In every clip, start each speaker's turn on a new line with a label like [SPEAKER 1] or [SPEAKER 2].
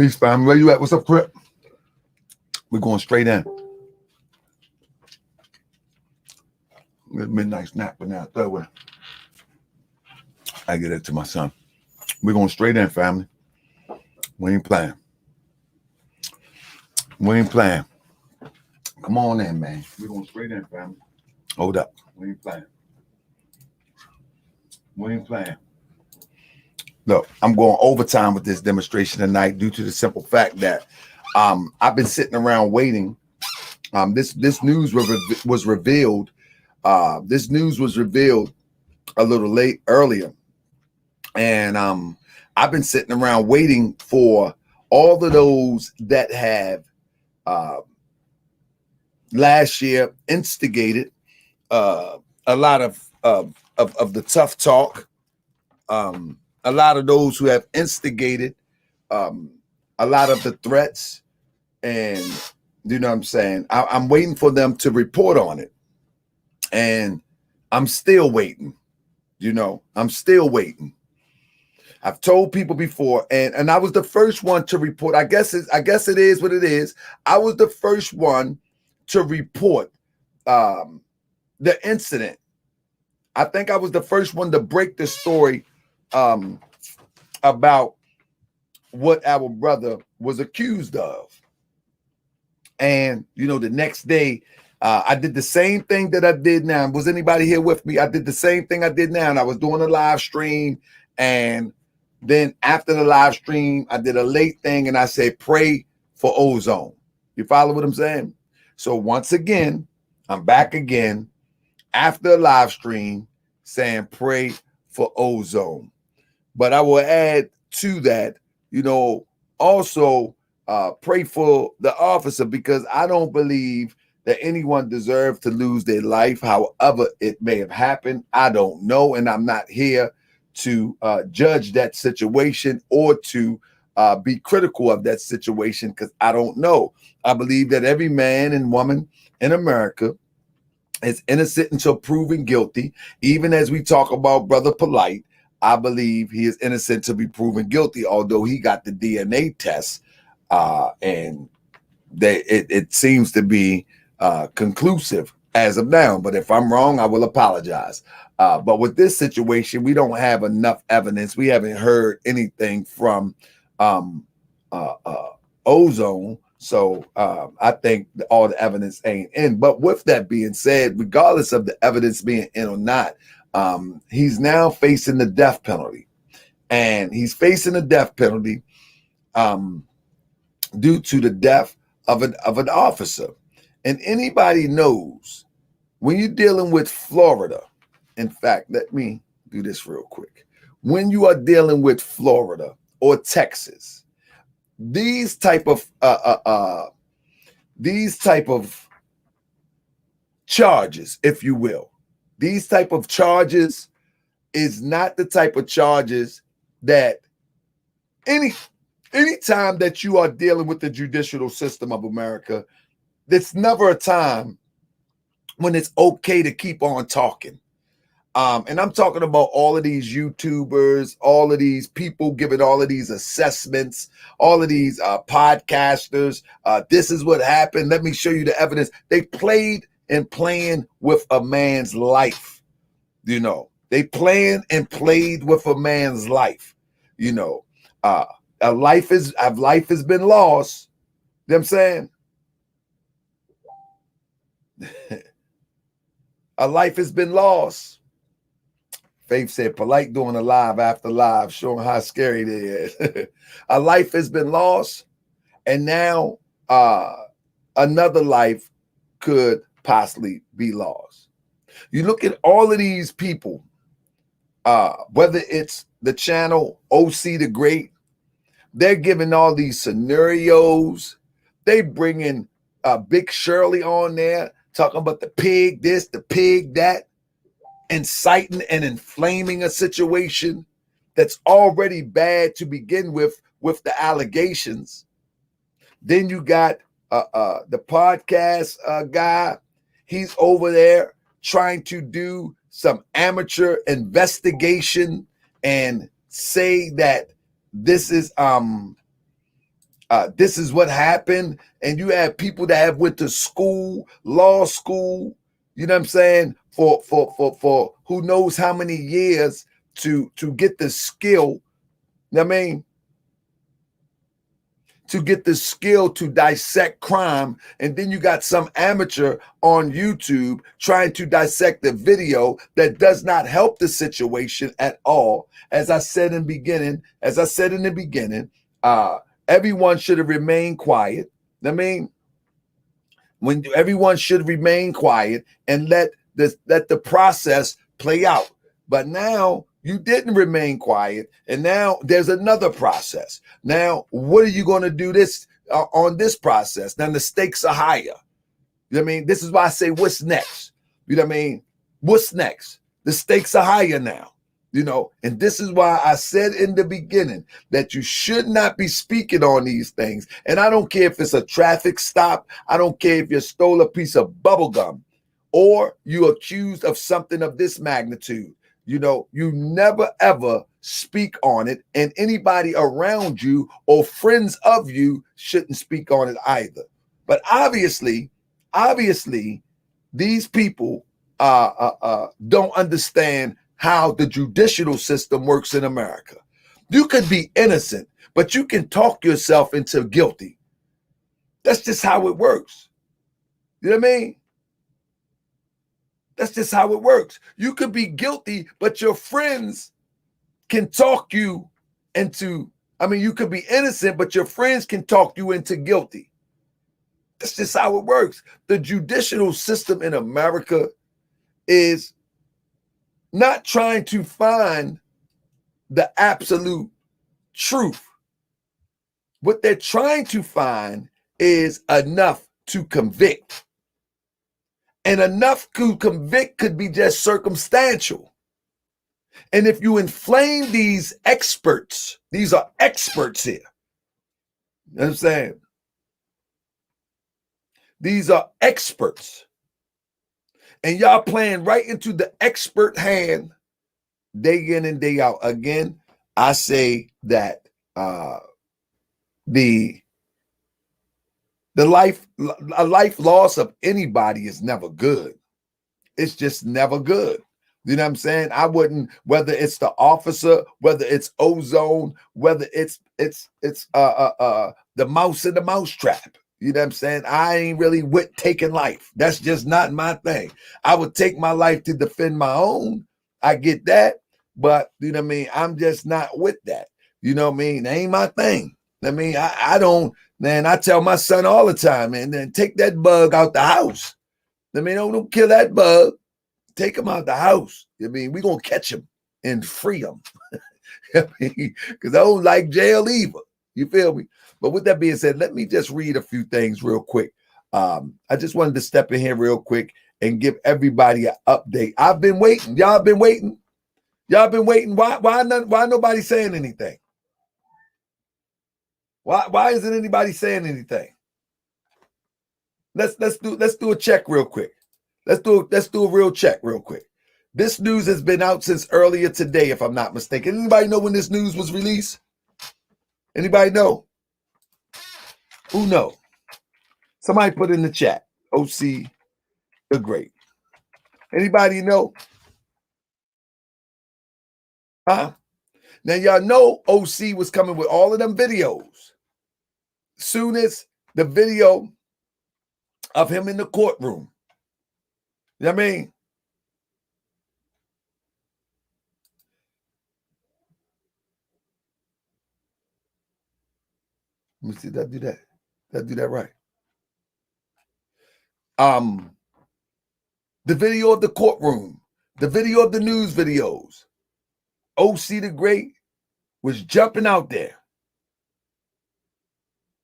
[SPEAKER 1] Peace, family. Where you at? What's up, Crip? We're going straight in. Midnight snack, but now third way. I get it to my son. We're going straight in, family. We ain't playing. We ain't playing. Come on in, man. We're going straight in, family. Hold up. We ain't playing. We ain't playing. Look, I'm going overtime with this demonstration tonight due to the simple fact that I've been sitting around waiting. This news was revealed. This news was revealed a little earlier. And I've been sitting around waiting for all of those that have last year instigated a lot of the tough talk. A lot of those who have instigated a lot of the threats, and you know what I'm saying? I'm waiting for them to report on it. And I'm still waiting. You know, I'm still waiting. I've told people before, and I was the first one to report. I guess it is what it is. I was the first one to report the incident. I think I was the first one to break the story about what our brother was accused of. And, you know, the next day, I did the same thing that I did now. Was anybody here with me? I did the same thing I did now. And I was doing a live stream. And then after the live stream, I did a late thing. And I said, pray for ozone. You follow what I'm saying? So once again, I'm back again after a live stream saying, pray for ozone. But I will add to that, you know, also pray for the officer, because I don't believe that anyone deserves to lose their life. However it may have happened, I don't know. And I'm not here to judge that situation or to be critical of that situation, because I don't know. I believe that every man and woman in America is innocent until proven guilty. Even as we talk about Brother Polite, I believe he is innocent to be proven guilty, although he got the DNA test, and it seems to be conclusive as of now. But if I'm wrong, I will apologize. But with this situation, we don't have enough evidence. We haven't heard anything from Ozone. So I think all the evidence ain't in. But with that being said, regardless of the evidence being in or not, he's now facing the death penalty. And he's facing the death penalty due to the death of an officer. And anybody knows when you're dealing with Florida, in fact, let me do this real quick. When you are dealing with Florida or Texas, these type of charges, if you will, these type of charges is not the type of charges that anytime that you are dealing with the judicial system of America, there's never a time when it's okay to keep on talking. And I'm talking about all of these YouTubers, all of these people giving all of these assessments, all of these podcasters. This is what happened. Let me show you the evidence. They played with a man's life. You know, they played with a man's life. You know, a life has been lost. You know what I'm saying? A life has been lost. Faith said, Polite doing a live after live, showing how scary it is. A life has been lost, and now another life could possibly be lost. You look at all of these people, whether it's the channel OC the Great, they're giving all these scenarios. They bringing Big Shirley on there, talking about the pig this, the pig that, inciting and inflaming a situation that's already bad to begin with the allegations. Then you got the podcast guy. He's over there trying to do some amateur investigation and say that this is this is what happened, and you have people that have went to school, law school, you know what I'm saying, for who knows how many years to get the skill, you know what I mean, to get the skill to dissect crime. And then you got some amateur on YouTube trying to dissect the video that does not help the situation at all. As I said in the beginning, everyone should have remained quiet. I mean, when everyone should remain quiet and let the process play out. But now you didn't remain quiet, and now there's another process. Now, what are you going to do this on this process? Now the stakes are higher. You know what I mean? This is why I say, what's next? You know what I mean? What's next? The stakes are higher now. You know, and this is why I said in the beginning that you should not be speaking on these things. And I don't care if it's a traffic stop. I don't care if you stole a piece of bubble gum or you accused of something of this magnitude. You know, you never ever speak on it, and anybody around you or friends of you shouldn't speak on it either. But obviously, these people don't understand how the judicial system works in America. You could be innocent, but you can talk yourself into guilty. That's just how it works. You know what I mean? That's just how it works. You could be guilty, but your friends can talk you into, you could be innocent, but your friends can talk you into guilty. That's just how it works. The judicial system in America is not trying to find the absolute truth. What they're trying to find is enough to convict. And enough to convict could be just circumstantial. And if you inflame these experts, these are experts here. You know what I'm saying? These are experts. And y'all playing right into the expert hand day in and day out. Again, I say that the life loss of anybody is never good. It's just never good. You know what I'm saying? I wouldn't, whether it's the officer, whether it's ozone, whether it's the mouse in the mousetrap. You know what I'm saying? I ain't really with taking life. That's just not my thing. I would take my life to defend my own. I get that. But you know what I mean? I'm just not with that. You know what I mean? That ain't my thing. I don't, man, I tell my son all the time, man, then take that bug out the house. Don't kill that bug. Take him out the house. We're going to catch him and free him. Because I don't like jail either. You feel me? But with that being said, let me just read a few things real quick. I just wanted to step in here real quick and give everybody an update. I've been waiting. Y'all been waiting. Why nobody saying anything? Why isn't anybody saying anything? Let's do a check real quick. Let's do a real check real quick. This news has been out since earlier today, if I'm not mistaken. Anybody know when this news was released? Anybody know? Who know? Somebody put in the chat. OC the Great. Anybody know? Huh? Now y'all know OC was coming with all of them videos. Soon as the video of him in the courtroom. You know what I mean? Let me see. Did I do that? Did I do that right? The video of the courtroom, the video of the news videos. OC the Great was jumping out there.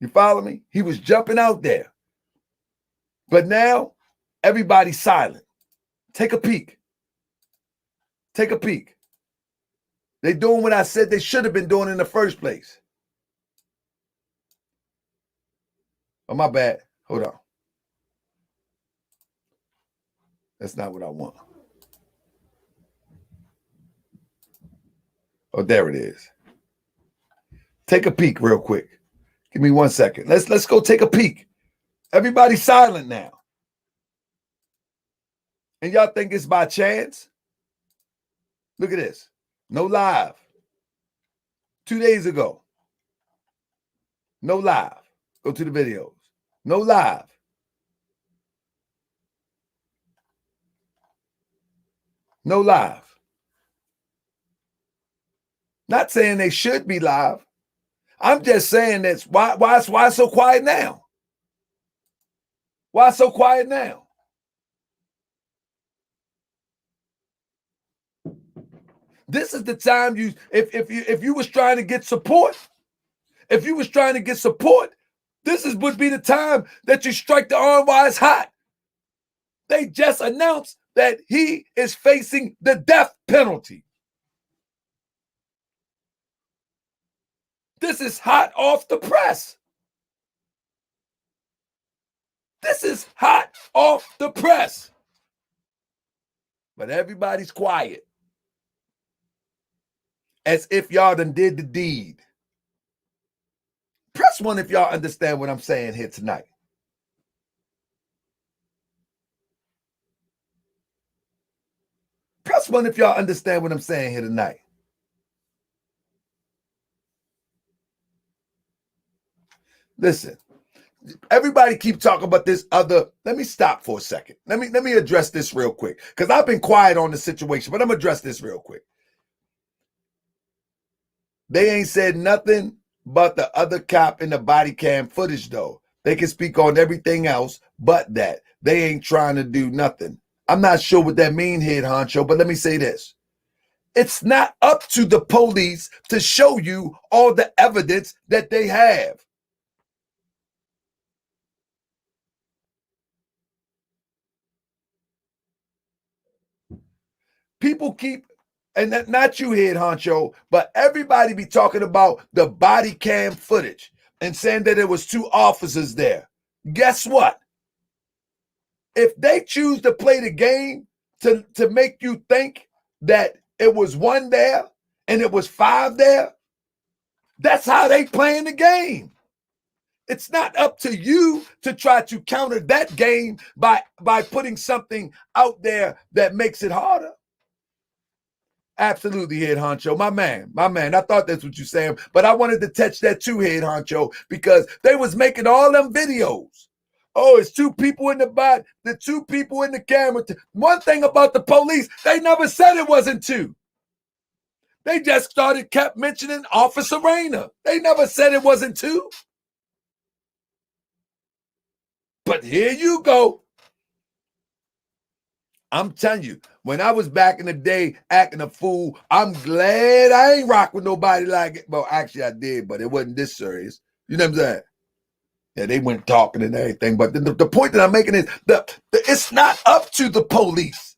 [SPEAKER 1] You follow me? He was jumping out there. But now everybody's silent. Take a peek. Take a peek. They're doing what I said they should have been doing in the first place. Oh, my bad. Hold on. That's not what I want. Oh, there it is. Take a peek real quick. Give me 1 second. Let's go take a peek. Everybody silent now. And y'all think it's by chance? Look at this. No live. 2 days ago. No live. Go to the videos. No live. No live. Not saying they should be live. I'm just saying that's why so quiet now? Why so quiet now? This is the time if you was trying to get support, this would be the time that you strike the arm while it's hot. They just announced that he is facing the death penalty. This is hot off the press. This is hot off the press. But everybody's quiet. As if y'all done did the deed. Press 1 if y'all understand what I'm saying here tonight. Press 1 if y'all understand what I'm saying here tonight. Listen, everybody keep talking about this other. Let me stop for a second. Let me address this real quick, because I've been quiet on the situation, but I'm gonna address this real quick. They ain't said nothing but the other cop in the body cam footage, though. They can speak on everything else but that. They ain't trying to do nothing. I'm not sure what that mean, head honcho, but let me say this. It's not up to the police to show you all the evidence that they have. People keep, and not you, head honcho, but everybody be talking about the body cam footage and saying that there was 2 officers there. Guess what? If they choose to play the game to make you think that it was 1 there and it was 5 there, that's how they playing the game. It's not up to you to try to counter that game by putting something out there that makes it harder. Absolutely, head honcho. My man. I thought that's what you're saying, but I wanted to touch that too, head honcho, because they was making all them videos. Oh, it's 2 people in the body, the 2 people in the camera. One thing about the police, they never said it wasn't 2. They just kept mentioning Officer Rayner. They never said it wasn't 2. But here you go. I'm telling you, when I was back in the day acting a fool, I'm glad I ain't rock with nobody like it. Well, actually I did, but it wasn't this serious. You know what I'm saying? Yeah, they went talking and everything. But the point that I'm making is it's not up to the police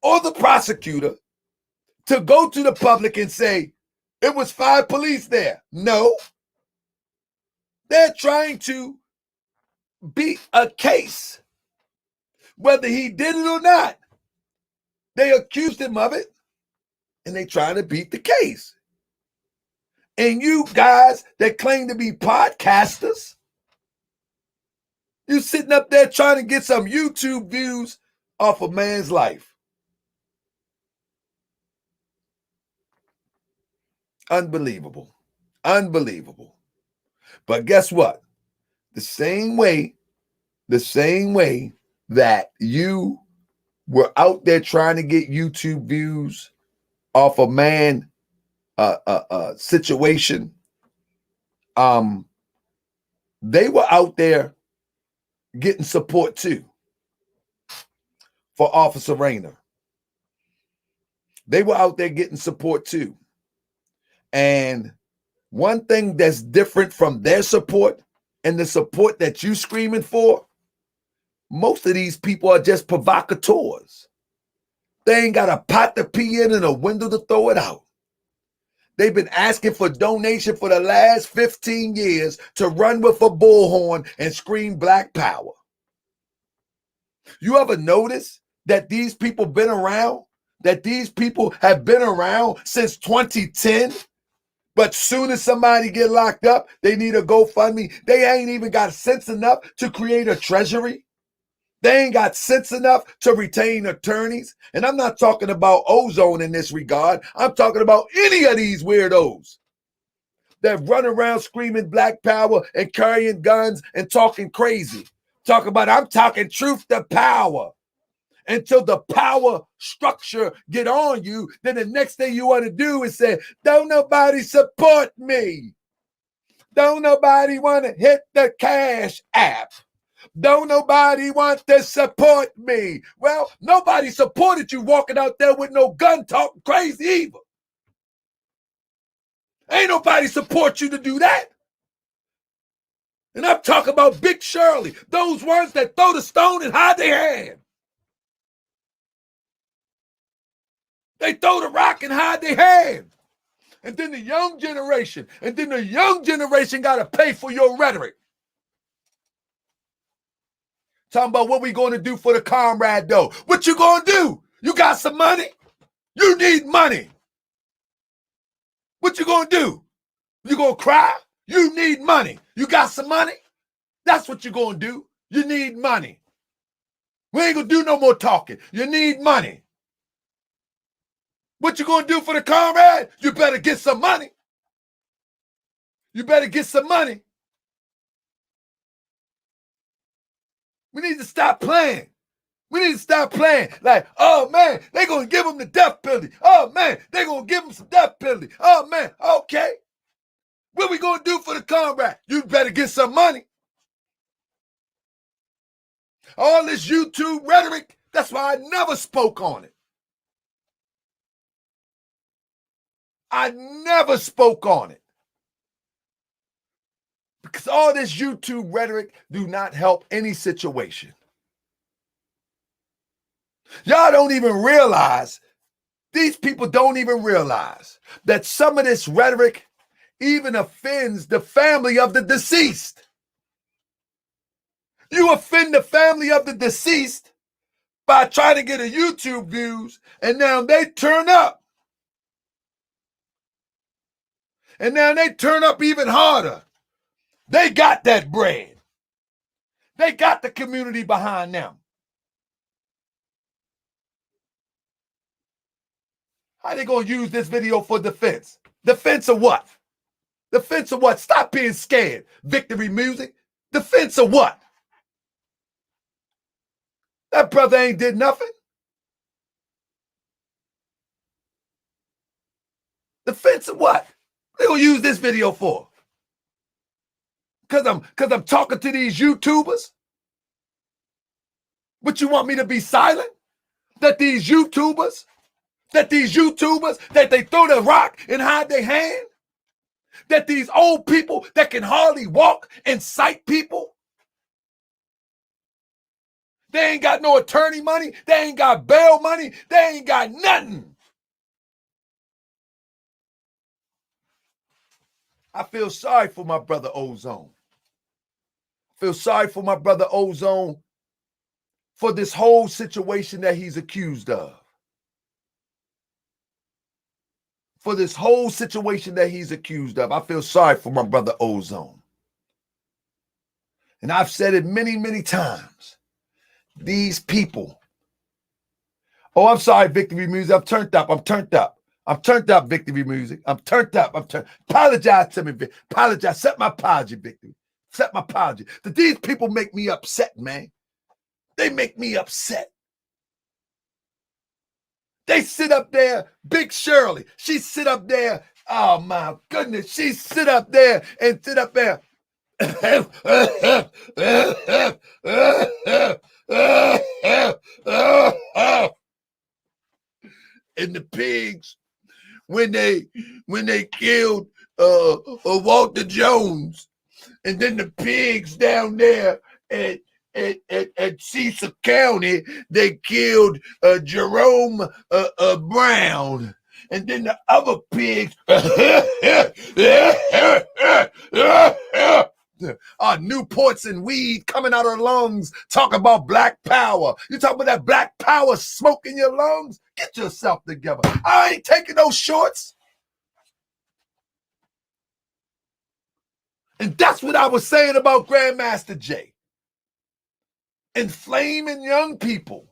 [SPEAKER 1] or the prosecutor to go to the public and say, it was 5 police there. No. They're trying to beat a case. Whether he did it or not. They accused him of it, and they trying to beat the case. And you guys that claim to be podcasters, you sitting up there trying to get some YouTube views off a man's life. Unbelievable. Unbelievable. But guess what? The same way that you were out there trying to get YouTube views off a man situation, they were out there getting support too for Officer Rayner. They were out there getting support too. And one thing that's different from their support and the support that you screaming for, most of these people are just provocateurs. They ain't got a pot to pee in and a window to throw it out. They've been asking for donation for the last 15 years to run with a bullhorn and scream Black Power. You ever notice that these people been around? That these people have been around since 2010? But soon as somebody get locked up, they need a GoFundMe. They ain't even got sense enough to create a treasury. They ain't got sense enough to retain attorneys. And I'm not talking about OZONE in this regard. I'm talking about any of these weirdos that run around screaming black power and carrying guns and talking crazy. I'm talking truth to power. Until the power structure get on you, then the next thing you want to do is say, don't nobody support me. Don't nobody want to hit the cash app. Don't nobody want to support me. Well, nobody supported you walking out there with no gun talking crazy either. Ain't nobody support you to do that. And I'm talking about Big Shirley, those ones that throw the stone and hide their hand. They throw the rock and hide their hand. And then the young generation got to pay for your rhetoric. Talking about what we going to do for the comrade, though. What you going to do? You got some money? You need money. What you going to do? You going to cry? You need money. You got some money? That's what you going to do. You need money. We ain't going to do no more talking. You need money. What you gonna do for the comrade? You better get some money. You better get some money. We need to stop playing. We need to stop playing like, oh man, they gonna give him the death penalty. Oh man, they gonna give him some death penalty. Oh man, okay. What we gonna do for the comrade? You better get some money. All this YouTube rhetoric, that's why I never spoke on it. I never spoke on it. Because all this YouTube rhetoric do not help any situation. Y'all don't even realize, these people don't even realize that some of this rhetoric even offends the family of the deceased. You offend the family of the deceased by trying to get a YouTube views, and now they turn up. And now they turn up even harder. They got that bread. They got the community behind them. How they gonna use this video for defense? Defense of what? Defense of what? Stop being scared. Victory music. Defense of what? That brother ain't did nothing. Defense of what? They gonna use this video for? Cause I'm talking to these YouTubers? What, you want me to be silent? That these YouTubers, that they throw the rock and hide their hand? That these old people that can hardly walk incite people? They ain't got no attorney money. They ain't got bail money. They ain't got nothing. I feel sorry for my brother OZONE. I feel sorry for my brother OZONE for this whole situation that he's accused of. For this whole situation that he's accused of. I feel sorry for my brother OZONE. And I've said it many, many times. These people. Oh, I'm sorry, Victory Music. I'm turned up. Victory Music. I'm turned up. Apologize to me, apologize. Set my apology, Victory. Set my apology. That these people make me upset, man. They make me upset. They sit up there, Big Shirley. She sit up there. Oh my goodness. She sit up there and sit up there. And the pigs, when they killed Walter Jones, and then the pigs down there at Cecil County, they killed Jerome Brown, and then the other pigs. Newports and weed coming out of lungs, talking about black power. You talking about that black power smoke in your lungs? Get yourself together. I ain't taking those shorts. And that's what I was saying about Grandmaster Jay. Inflaming young people.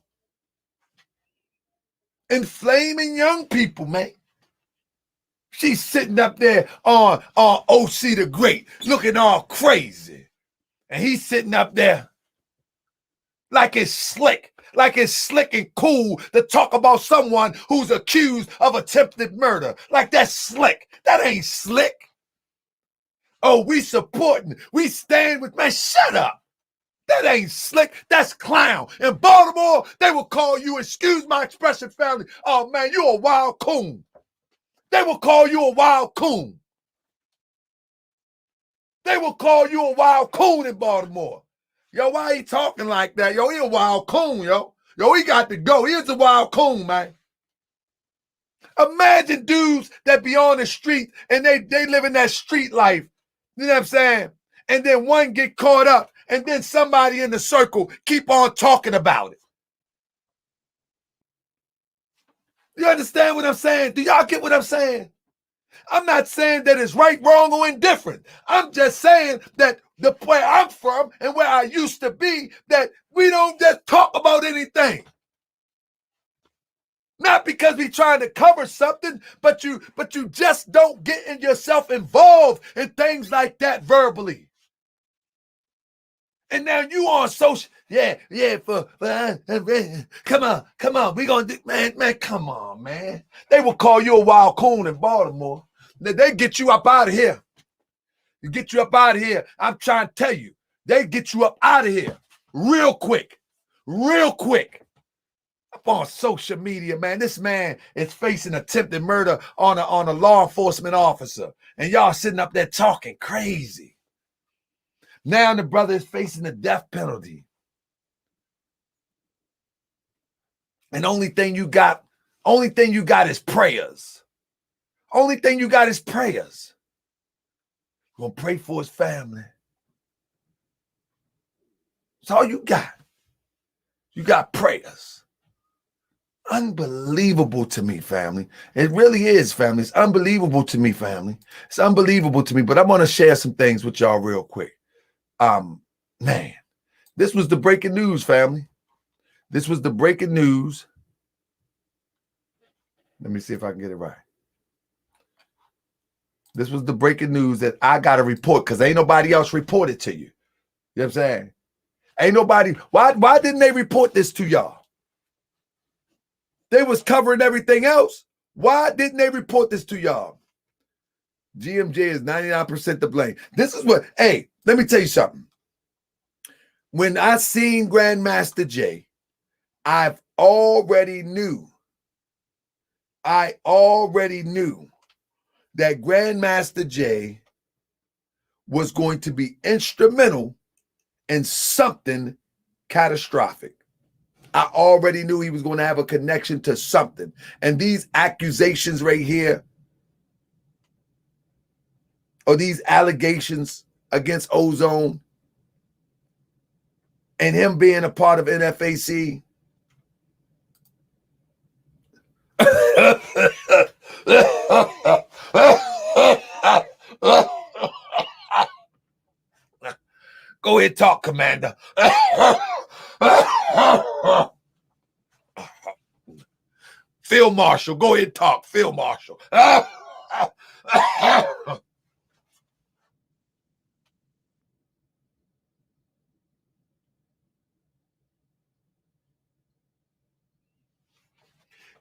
[SPEAKER 1] Inflaming young people, man. She's sitting up there on OC the Great, looking all crazy. And he's sitting up there like it's slick and cool to talk about someone who's accused of attempted murder. Like that's slick. That ain't slick. Oh, we supporting, we stand with, man, shut up. That ain't slick. That's clown. In Baltimore, they will call you, excuse my expression, family, oh man, you a wild coon. They will call you a wild coon. They will call you a wild coon in Baltimore. Yo, why he talking like that? Yo, he a wild coon, yo. Yo, he got to go. He is a wild coon, man. Imagine dudes that be on the street and they live in that street life. You know what I'm saying? And then one get caught up and then somebody in the circle keep on talking about it. You understand what I'm saying? Do y'all get what I'm saying? I'm not saying that it's right, wrong, or indifferent. I'm just saying that the where I'm from and where I used to be, that we don't just talk about anything. Not because we're trying to cover something, but you just don't get yourself involved in things like that verbally. And now you on social, come on, we gonna do, man, come on, man. They will call you a wild coon in Baltimore. They get you up out of here. You get you up out of here. I'm trying to tell you, they get you up out of here real quick. Up on social media, man. This man is facing attempted murder on a law enforcement officer, and y'all sitting up there talking crazy. Now the brother is facing the death penalty. And only thing you got is prayers. Only thing you got is prayers. We're gonna pray for his family. That's all you got. You got prayers. Unbelievable to me, family. It really is, family. It's unbelievable to me, family. It's unbelievable to me. But I want to share some things with y'all real quick. Man, this was the breaking news, family. This was the breaking news. Let me see if I can get it right. This was the breaking news that I got to report because ain't nobody else reported to you. You know what I'm saying? Ain't nobody. Why didn't they report this to y'all? They was covering everything else. Why didn't they report this to y'all? GMJ is 99% to blame. This is what, hey, let me tell you something. When I seen Grandmaster Jay, I already knew that Grandmaster Jay was going to be instrumental in something catastrophic. I already knew he was going to have a connection to something. And these accusations right here, or these allegations against Ozone, and him being a part of NFAC, go ahead, talk, Commander. Field Marshal, go ahead, talk, Field Marshal.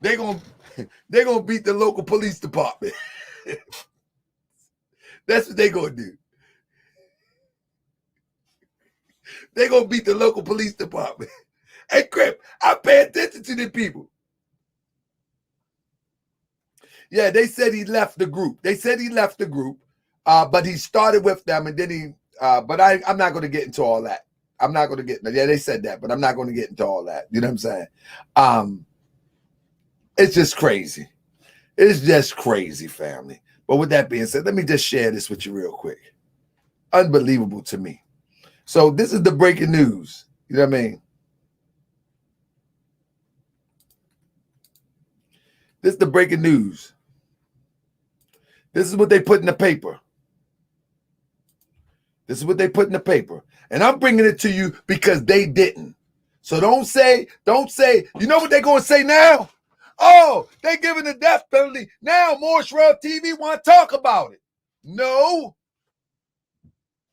[SPEAKER 1] They're gonna beat the local police department. That's what they're gonna do. They're gonna beat the local police department. Hey, Crip, I pay attention to the people. Yeah, they said he left the group. But he started with them, and then but I'm not going to get into all that. I'm not going to get. Yeah, they said that, but I'm not going to get into all that. You know what I'm saying? It's just crazy. It's just crazy, family. But with that being said, let me just share this with you real quick. Unbelievable to me. So this is the breaking news. You know what I mean? This is the breaking news. This is what they put in the paper. This is what they put in the paper. And I'm bringing it to you because they didn't. So don't say, you know what they're going to say now? Oh, they giving the death penalty. Now more Shrub TV want to talk about it. No.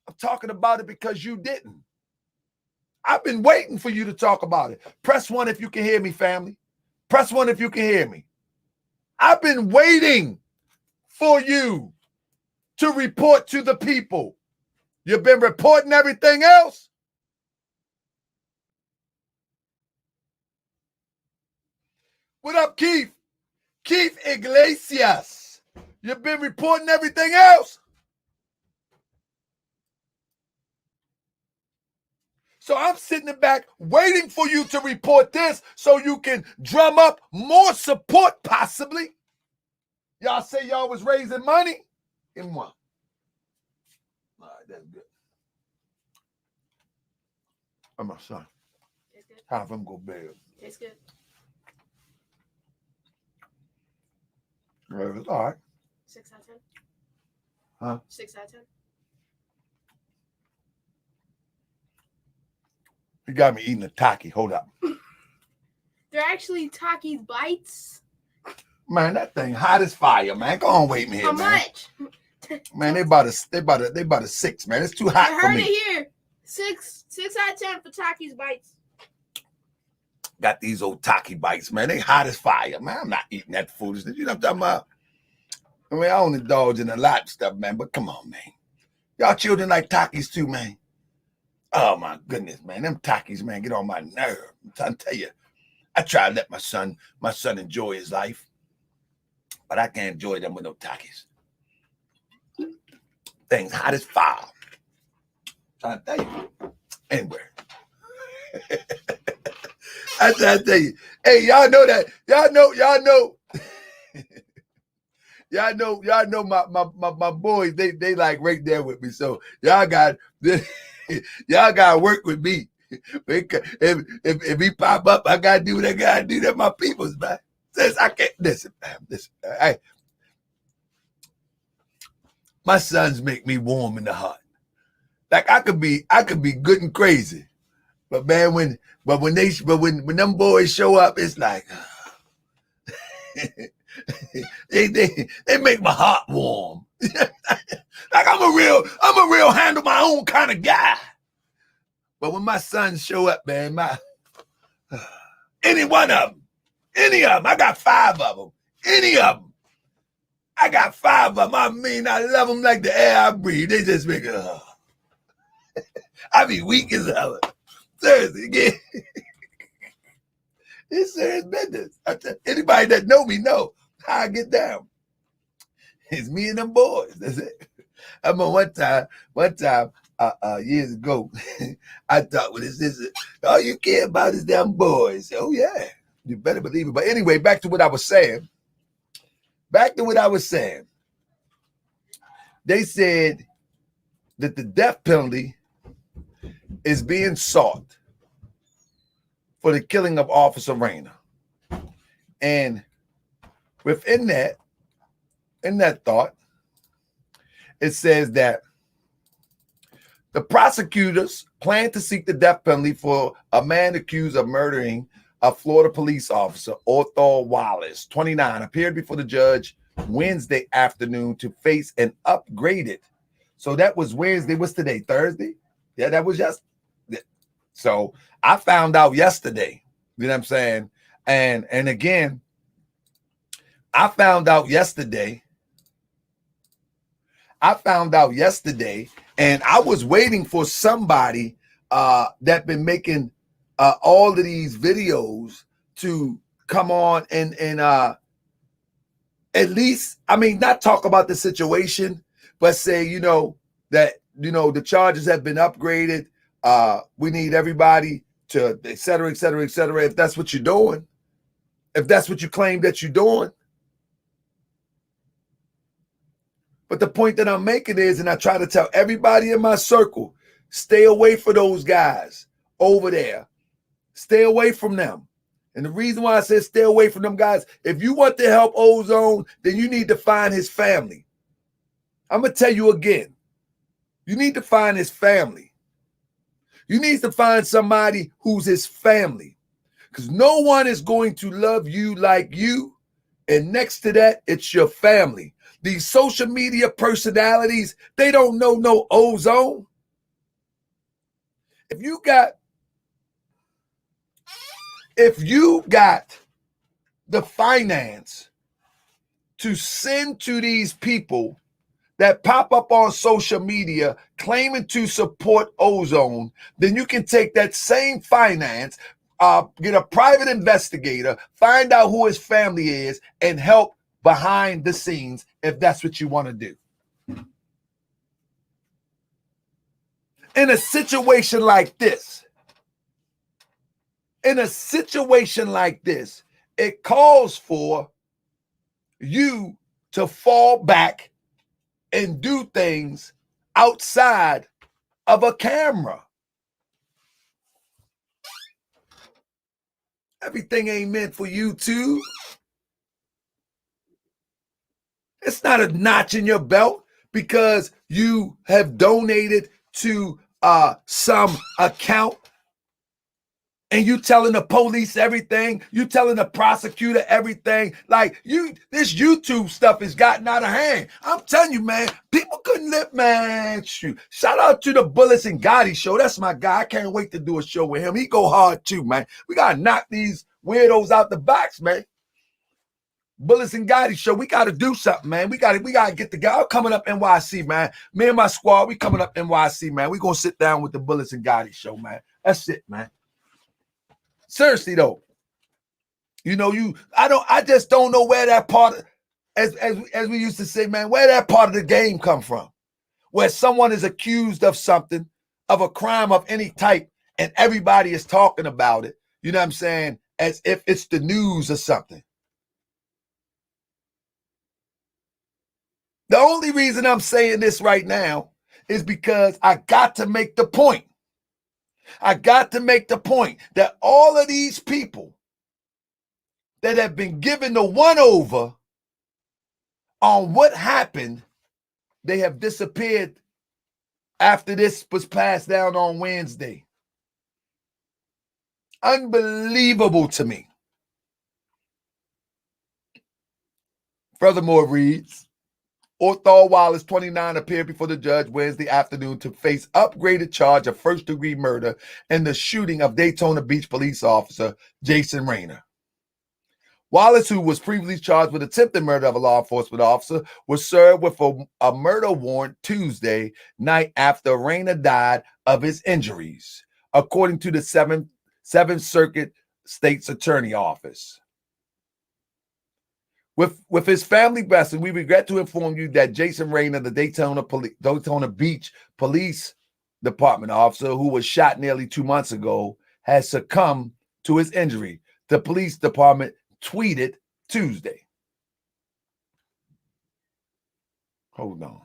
[SPEAKER 1] I'm talking about it because you didn't. I've been waiting for you to talk about it. Press 1 if you can hear me, family. Press 1 if you can hear me. I've been waiting for you to report to the people. You've been reporting everything else. What up, Keith? Keith Iglesias. You've been reporting everything else. So I'm sitting back waiting for you to report this so you can drum up more support, possibly. Y'all say y'all was raising money? In one. All right, that's good. I'm my son.
[SPEAKER 2] It's good.
[SPEAKER 1] Have him go bed.
[SPEAKER 2] It's good.
[SPEAKER 1] All right.
[SPEAKER 2] 6 out of 10.
[SPEAKER 1] Huh?
[SPEAKER 2] 6 out of 10.
[SPEAKER 1] You got me eating a Taki. Hold up.
[SPEAKER 2] They're actually Taki's bites.
[SPEAKER 1] Man, that thing hot as fire, man. Go on, wait me here,
[SPEAKER 2] How
[SPEAKER 1] man.
[SPEAKER 2] much?
[SPEAKER 1] Man, they about a 6, man. It's too hot
[SPEAKER 2] You
[SPEAKER 1] for
[SPEAKER 2] heard
[SPEAKER 1] me.
[SPEAKER 2] it here. 6 out of 10 for Taki's bites.
[SPEAKER 1] Got these old Taki bites, man. They hot as fire, man. I'm not eating that foolishness. You know what I'm talking about? I mean, I don't indulge in a lot of stuff, man, but come on, man. Y'all children like Takis too, man. Oh, my goodness, man. Them Takis, man, get on my nerve. I'm trying to tell you. I try to let my son enjoy his life, but I can't enjoy them with no Takis. Things hot as fire. I'm trying to tell you. Anyway. I try to tell you. Hey, y'all know that. Y'all know. Y'all know my boys, they like right there with me. So y'all got to work with me. If he pop up, I gotta do what I gotta do. That my people's, man. Says I can't listen, man. My sons make me warm in the heart. Like I could be good and crazy, but man, when them boys show up, it's like they make my heart warm. Like I'm a real handle my own kind of guy. But when my sons show up, man, any of them, I got 5 of them. Any of them, I got 5 of them. I mean, I love them like the air I breathe. They just make it. I be weak as hell. Seriously, again. It's serious business. Anybody that know me know how I get down. It's me and them boys. That's it. I remember one time, years ago, I talked with his sister. All you care about is them boys. Oh yeah, you better believe it. But anyway, back to what I was saying. They said that the death penalty is being sought for the killing of Officer Rayner. And within that thought, it says that the prosecutors plan to seek the death penalty for a man accused of murdering a Florida police officer, Orthal Wallace, 29, appeared before the judge Wednesday afternoon to face an upgraded. So that was Wednesday. What's today? Thursday? Yeah, that was yesterday. So I found out yesterday. You know what I'm saying? And again, I found out yesterday, and I was waiting for somebody that been making all of these videos to come on and at least, I mean, not talk about the situation, but say, that, the charges have been upgraded. We need everybody to, et cetera, et cetera, et cetera. If that's what you're doing, if that's what you claim that you're doing. But the point that I'm making is, and I try to tell everybody in my circle, stay away from those guys over there. Stay away from them. And the reason why I said stay away from them guys, if you want to help Ozone, then you need to find his family. I'm going to tell you again. You need to find his family. You need to find somebody who's his family, because no one is going to love you like you. And next to that, it's your family. These social media personalities, they don't know no ozone. If you got the finance to send to these people that pop up on social media claiming to support ozone, then you can take that same finance, get a private investigator, find out who his family is, and help behind the scenes if that's what you want to do. In a situation like this, it calls for you to fall back and do things outside of a camera. Everything ain't meant for YouTube. It's not a notch in your belt because you have donated to some account and you telling the police everything, you telling the prosecutor everything. Like, this YouTube stuff has gotten out of hand. I'm telling you, man, people couldn't live, man. Shoot. Shout out to the Bullets and Gotti show. That's my guy. I can't wait to do a show with him. He go hard too, man. We gotta knock these weirdos out the box, man. Bullets and Gotti show. We gotta do something, man. We gotta get together. I'm coming up NYC, man. Me and my squad, we coming up NYC, man. We gonna sit down with the Bullets and Gotti show, man. That's it, man. Seriously though, I just don't know where that part of, as we used to say, man, where that part of the game come from, where someone is accused of something, of a crime of any type, and everybody is talking about it. You know what I'm saying? As if it's the news or something. The only reason I'm saying this right now is because I got to make the point. I got to make the point that all of these people that have been given the one over on what happened, they have disappeared after this was passed down on Wednesday. Unbelievable to me. Furthermore, reads, Orthal Wallace, 29, appeared before the judge Wednesday afternoon to face upgraded charge of first-degree murder in the shooting of Daytona Beach police officer Jason Rayner. Wallace, who was previously charged with attempted murder of a law enforcement officer, was served with a murder warrant Tuesday night after Rayner died of his injuries, according to the Seventh Circuit State's Attorney Office. With his family blessing, we regret to inform you that Jason Rayner, the Daytona Beach Police Department officer who was shot nearly 2 months ago, has succumbed to his injury. The police department tweeted Tuesday. Hold on.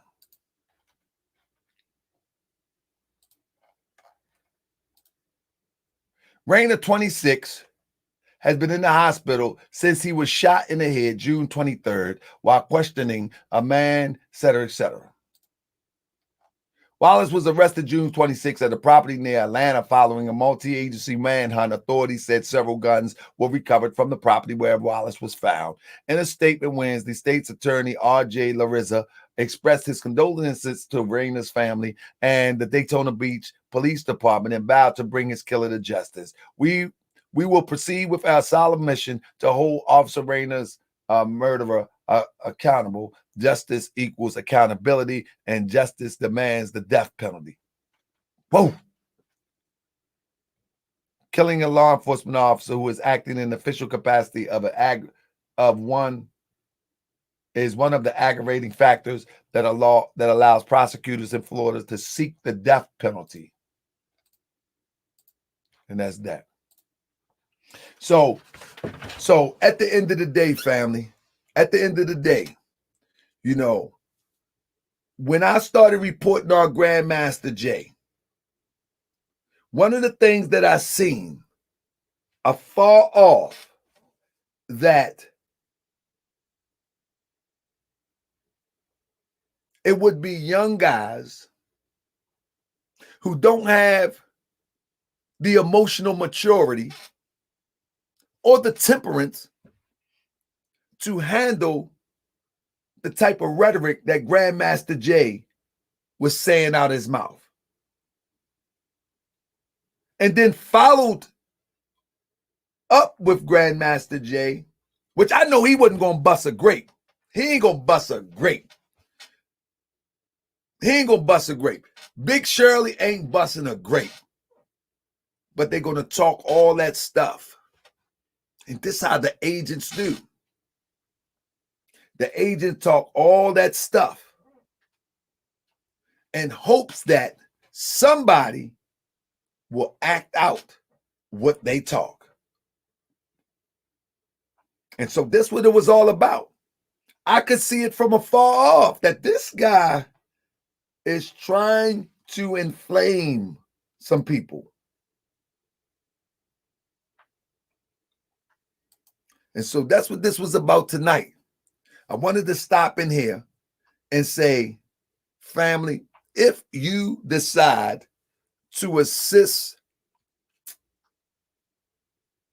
[SPEAKER 1] Rayner, 26, has been in the hospital since he was shot in the head June 23rd while questioning a man, etc., etc. Wallace was arrested June 26th at a property near Atlanta following a multi-agency manhunt. Authorities said several guns were recovered from the property where Wallace was found. In a statement Wednesday, State's Attorney R.J. Larissa expressed his condolences to Rayner's family and the Daytona Beach Police Department and vowed to bring his killer to justice. We will proceed with our solemn mission to hold Officer Rayner's murderer accountable. Justice equals accountability, and justice demands the death penalty. Boom. Killing a law enforcement officer who is acting in official capacity is one of the aggravating factors that allows prosecutors in Florida to seek the death penalty. And that's that. So at the end of the day, family, when I started reporting on Grandmaster Jay, one of the things that I seen afar off, that it would be young guys who don't have the emotional maturity or the temperance to handle the type of rhetoric that Grandmaster Jay was saying out his mouth. And then followed up with Grandmaster Jay, which I know he wasn't going to bust a grape. He ain't going to bust a grape. He ain't going to bust a grape. Big Shirley ain't busting a grape. But they're going to talk all that stuff. And this is how the agents do. The agents talk all that stuff in hopes that somebody will act out what they talk. And so this is what it was all about. I could see it from afar off that this guy is trying to inflame some people. And so that's what this was about tonight. I wanted to stop in here and say, family, if you decide to assist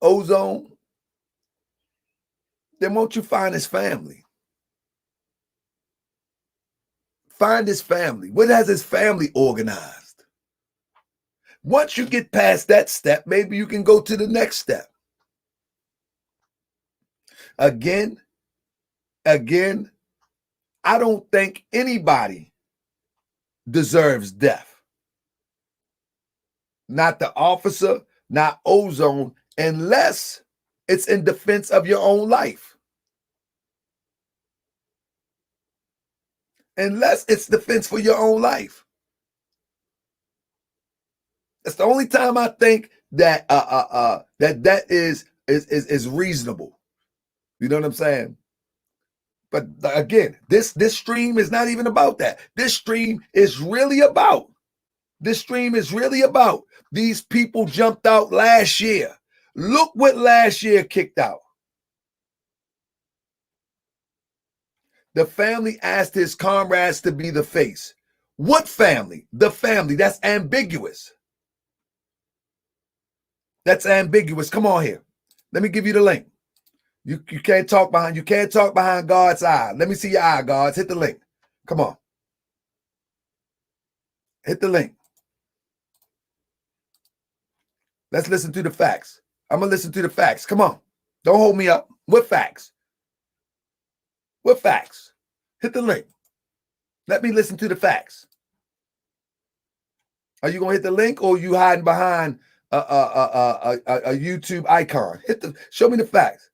[SPEAKER 1] Ozone, then won't you find his family? Find his family. What has his family organized? Once you get past that step, maybe you can go to the next step. Again, I don't think anybody deserves death. Not the officer, not Ozone, unless it's in defense of your own life. Unless it's defense for your own life. That's the only time I think that that is reasonable. You know what I'm saying? But again, this stream is not even about that. This stream is really about these people jumped out last year. Look what last year kicked out. The family asked his comrades to be the face. What family? The family. That's ambiguous. That's ambiguous. Come on here. Let me give you the link. You can't talk behind God's eye. Let me see your eye, Gods. Hit the link. Come on. Hit the link. Let's listen to the facts. I'm going to listen to the facts. Come on. Don't hold me up. What facts? What facts? Hit the link. Let me listen to the facts. Are you going to hit the link or are you hiding behind a YouTube icon? Show me the facts.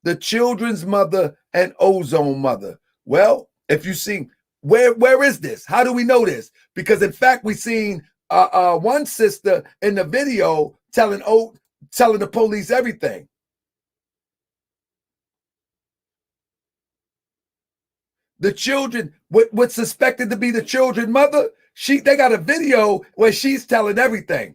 [SPEAKER 1] The children's mother and Ozone mother. Well, if you see, where is this? How do we know this? Because in fact, we seen one sister in the video telling the police everything. The children, what's suspected to be the children's mother, they got a video where she's telling everything.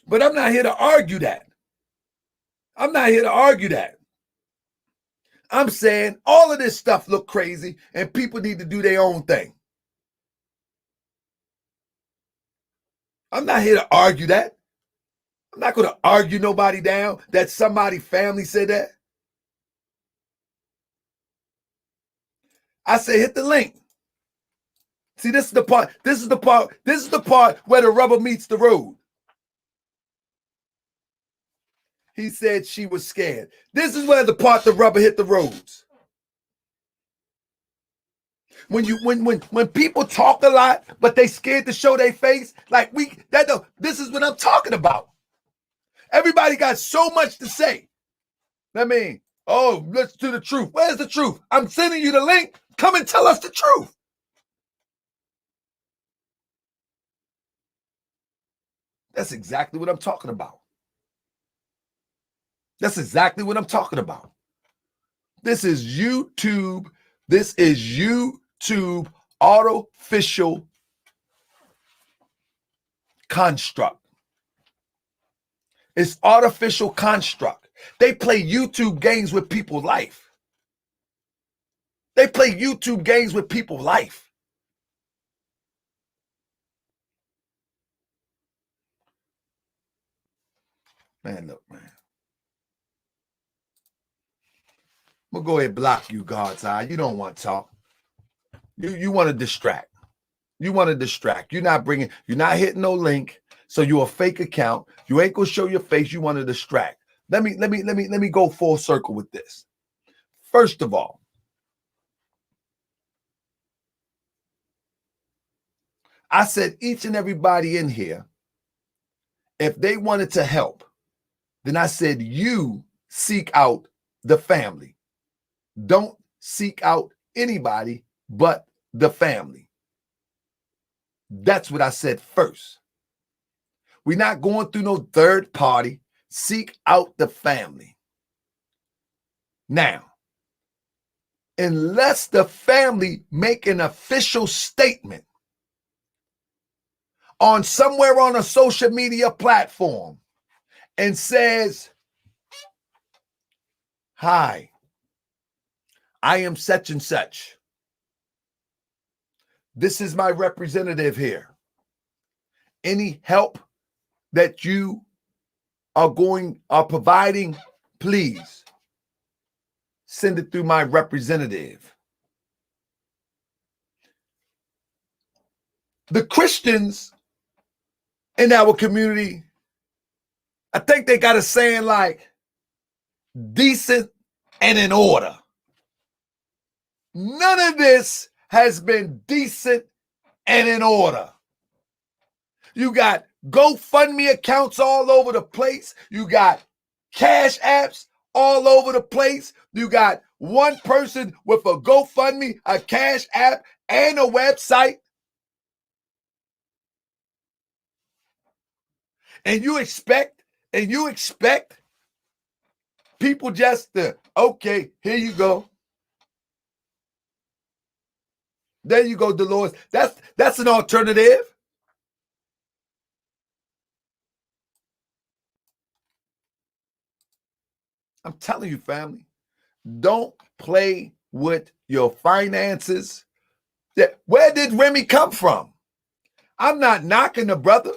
[SPEAKER 1] But I'm not here to argue that. I'm not here to argue that. I'm saying all of this stuff look crazy and people need to do their own thing. I'm not here to argue that. I'm not going to argue nobody down that somebody's family said that. I say hit the link. See, this is the part where the rubber meets the road. He said she was scared. This is where the rubber hit the roads. When people talk a lot, but they scared to show their face, this is what I'm talking about. Everybody got so much to say. I mean, oh, listen to the truth. Where's the truth? I'm sending you the link. Come and tell us the truth. That's exactly what I'm talking about. That's exactly what I'm talking about. This is YouTube. This is YouTube artificial construct. It's artificial construct. They play YouTube games with people's life. They play YouTube games with people's life. Man, look, man. I'm going to go ahead and block you, God's eye. You don't want to talk. You want to distract. You want to distract. You're not hitting no link. So you're a fake account. You ain't going to show your face. You want to distract. Let me go full circle with this. First of all, I said each and everybody in here, if they wanted to help, then I said you seek out the family. Don't seek out anybody but the family. That's what I said first. We're not going through no third party. Seek out the family. Now, unless the family make an official statement on somewhere on a social media platform and says, hi, I am such and such. This is my representative here. Any help that you are providing, please send it through my representative. The Christians in our community, I think they got a saying like decent and in order. None of this has been decent and in order. You got GoFundMe accounts all over the place. You got cash apps all over the place. You got one person with a GoFundMe, a cash app, and a website. And you expect people just to, okay, here you go. There you go, Dolores. That's an alternative. I'm telling you, family, don't play with your finances. Where did Remy come from? I'm not knocking the brother,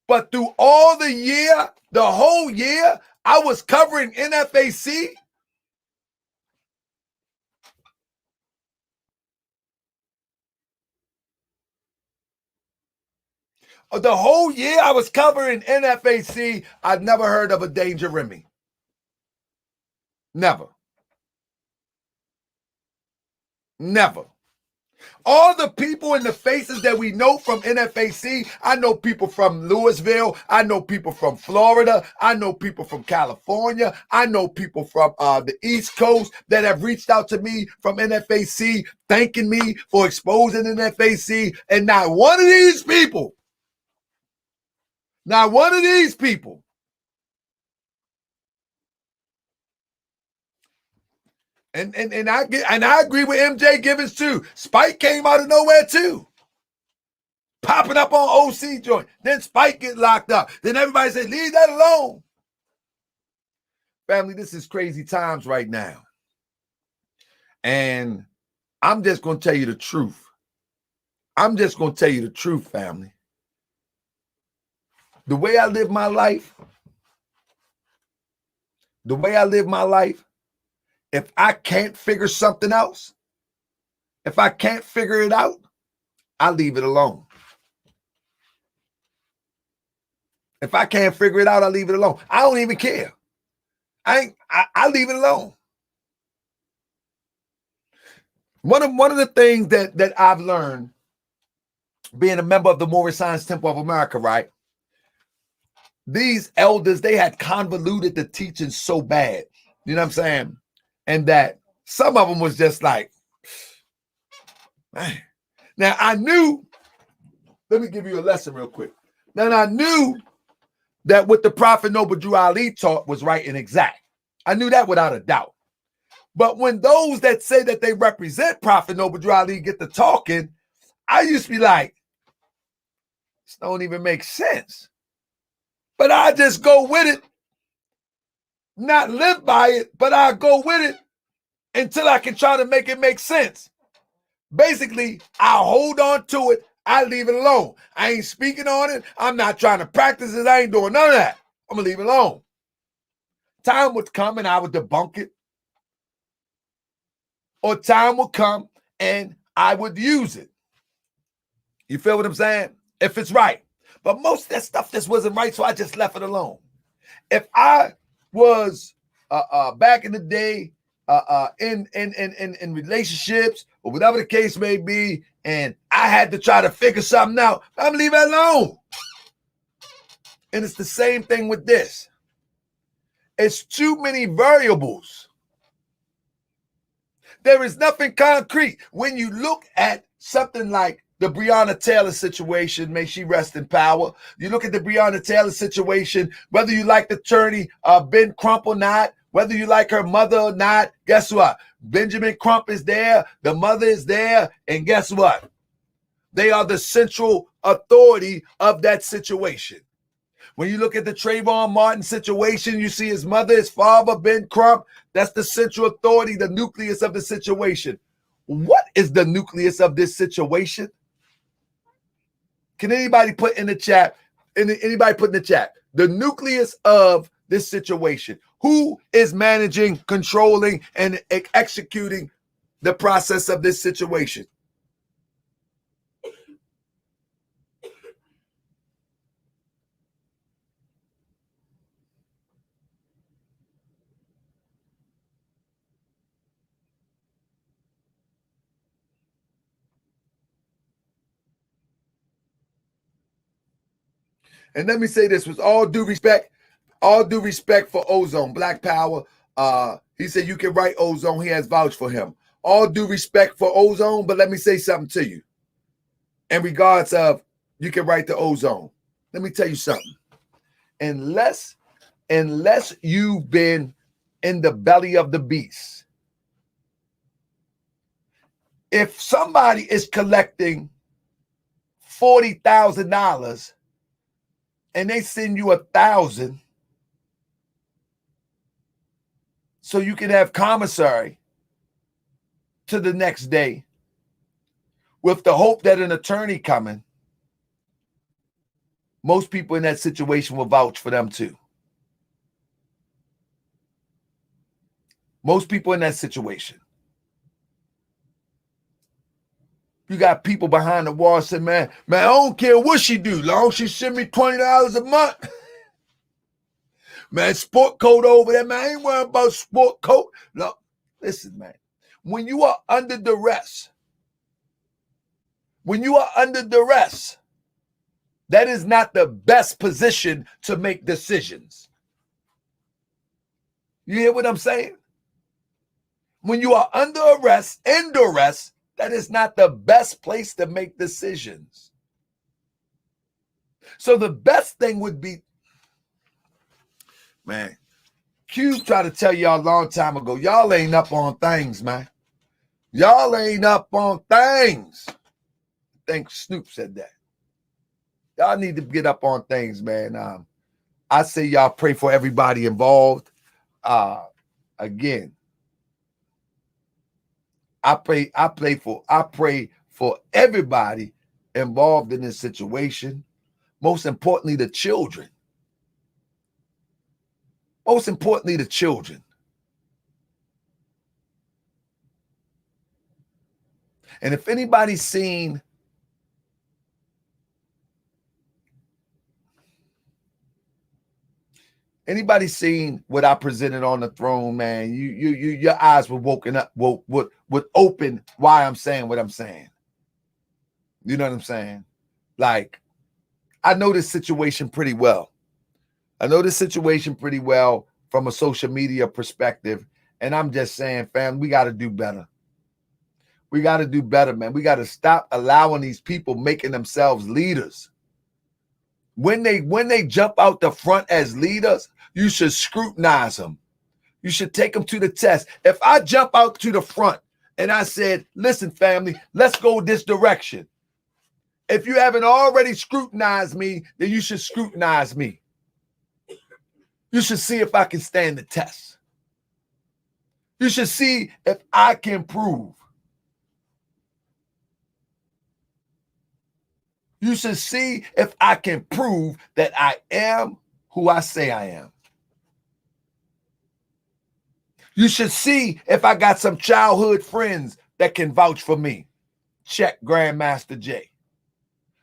[SPEAKER 1] but through all the whole year, I was covering NFAC. The whole year I was covering NFAC, I've never heard of a Danger Remy. Never. Never. All the people and the faces that we know from NFAC, I know people from Louisville, I know people from Florida, I know people from California, I know people from the East Coast that have reached out to me from NFAC, thanking me for exposing NFAC, and not one of these people, And I agree with MJ Givens too. Spike came out of nowhere too. Popping up on OC joint. Then Spike get locked up. Then everybody say, leave that alone. Family, this is crazy times right now. And I'm just going to tell you the truth. Family. The way I live my life, if I can't figure something else, if I can't figure it out, I leave it alone. If I can't figure it out, I leave it alone. I don't even care. I leave it alone. One of the things that I've learned being a member of the Moorish Science Temple of America, right? These elders, they had convoluted the teaching so bad. You know what I'm saying? And that some of them was just like, man. Now I knew, let me give you a lesson real quick. Now I knew that what the Prophet Noble Drew Ali taught was right and exact. I knew that without a doubt. But when those that say that they represent Prophet Noble Drew Ali get to talking, I used to be like, this don't even make sense. But I just go with it, not live by it, but I go with it until I can try to make it make sense. Basically, I'll hold on to it. I leave it alone. I ain't speaking on it. I'm not trying to practice it. I ain't doing none of that. I'm going to leave it alone. Time would come and I would debunk it. Or time would come and I would use it. You feel what I'm saying? If it's right. But most of that stuff just wasn't right, so I just left it alone. If I was back in the day in relationships or whatever the case may be, and I had to try to figure something out, I'm leave it alone. And it's the same thing with this. It's too many variables. There is nothing concrete. When you look at something like the Breonna Taylor situation, may she rest in power. You look at the Breonna Taylor situation, whether you like the attorney Ben Crump or not, whether you like her mother or not, guess what? Benjamin Crump is there, the mother is there, and guess what? They are the central authority of that situation. When you look at the Trayvon Martin situation, you see his mother, his father, Ben Crump. That's the central authority, the nucleus of the situation. What is the nucleus of this situation? Can anybody put in the chat? Anybody put in the chat? The nucleus of this situation. Who is managing, controlling, and executing the process of this situation? And let me say this with all due respect for Ozone, Black Power. He said you can write Ozone. He has vouched for him. All due respect for Ozone, but let me say something to you. In regards of you can write the Ozone. Let me tell you something. Unless you've been in the belly of the beast, if somebody is collecting $40,000 and they send you 1,000 so you can have commissary to the next day with the hope that an attorney coming, most people in that situation will vouch for them too. Most people in that situation. You got people behind the wall saying, man, I don't care what she do, long as she send me $20 a month. Man, sport coat over there, man. I ain't worried about sport coat. No, listen, man. When you are under duress, that is not the best position to make decisions. You hear what I'm saying? When you are under arrest, in duress, that is not the best place to make decisions. So the best thing would be, man, Cube tried to tell y'all a long time ago, y'all ain't up on things, man. Y'all ain't up on things. I think Snoop said that. Y'all need to get up on things, man. I say y'all pray for everybody involved. Again, I pray for everybody involved in this situation. Most importantly, the children. Most importantly, the children. And if anybody's seen what I presented on the throne, man, your eyes were woken up, would open why I'm saying what I'm saying. You know what I'm saying? Like, I know this situation pretty well. From a social media perspective. And I'm just saying, fam, we got to do better. We got to do better, man. We got to stop allowing these people making themselves leaders. When they jump out the front as leaders, you should scrutinize them. You should take them to the test. If I jump out to the front and I said, listen, family, let's go this direction. If you haven't already scrutinized me, then you should scrutinize me. You should see if I can stand the test. You should see if I can prove. You should see if I can prove that I am who I say I am. You should see if I got some childhood friends that can vouch for me. Check Grandmaster J.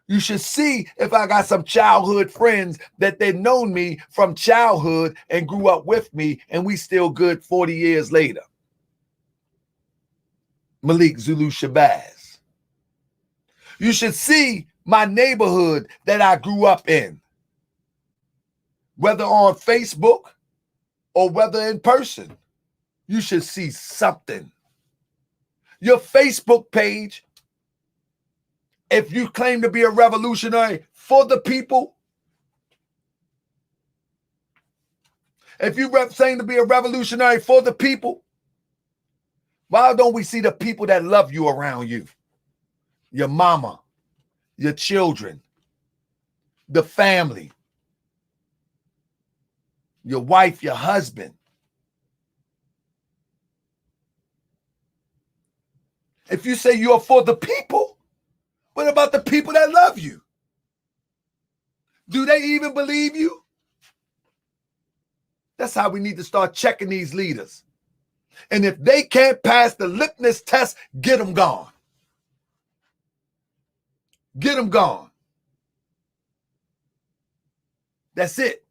[SPEAKER 1] You should see if I got some childhood friends that they known me from childhood and grew up with me, and we still good 40 years later. Malik Zulu Shabazz. You should see my neighborhood that I grew up in, whether on Facebook or whether in person. You should see something. Your Facebook page, if you claim to be a revolutionary for the people, if you claim to be a revolutionary for the people, why don't we see the people that love you around you? Your mama, your children, the family, your wife, your husband. If you say you're for the people, what about the people that love you? Do they even believe you? That's how we need to start checking these leaders. And if they can't pass the litmus test, get them gone. Get them gone. That's it.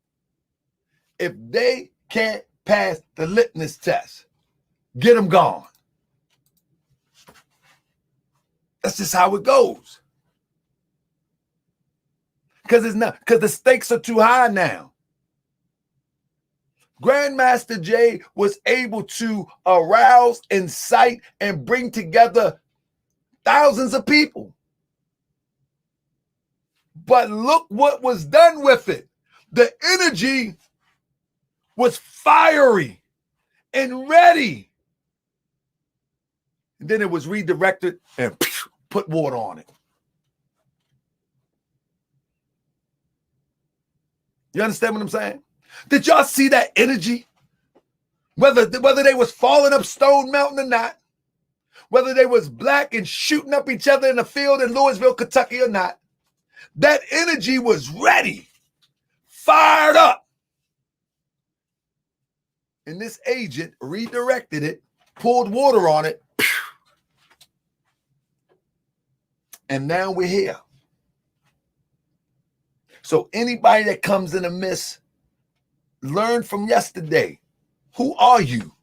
[SPEAKER 1] If they can't pass the litmus test, get them gone. That's just how it goes. Because the stakes are too high now. Grandmaster Jay was able to arouse, incite, and bring together thousands of people. But look what was done with it. The energy was fiery and ready. And then it was redirected and put water on it. You understand what I'm saying? Did y'all see that energy? Whether they was falling up Stone Mountain or not, whether they was black and shooting up each other in the field in Louisville, Kentucky or not, that energy was ready, fired up. And this agent redirected it, poured water on it, and now we're here. So anybody that comes in a miss, learn from yesterday. Who are you?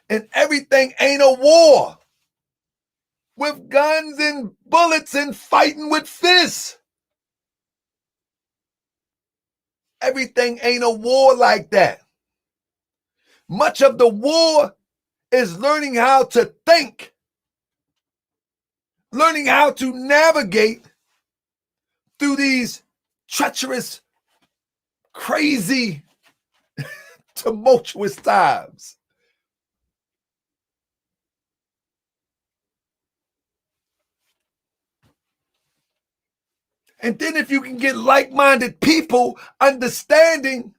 [SPEAKER 1] And everything ain't a war with guns and bullets and fighting with fists. Everything ain't a war like that. Much of the war is learning how to think, learning how to navigate through these treacherous, crazy, tumultuous times. And then if you can get like-minded people understanding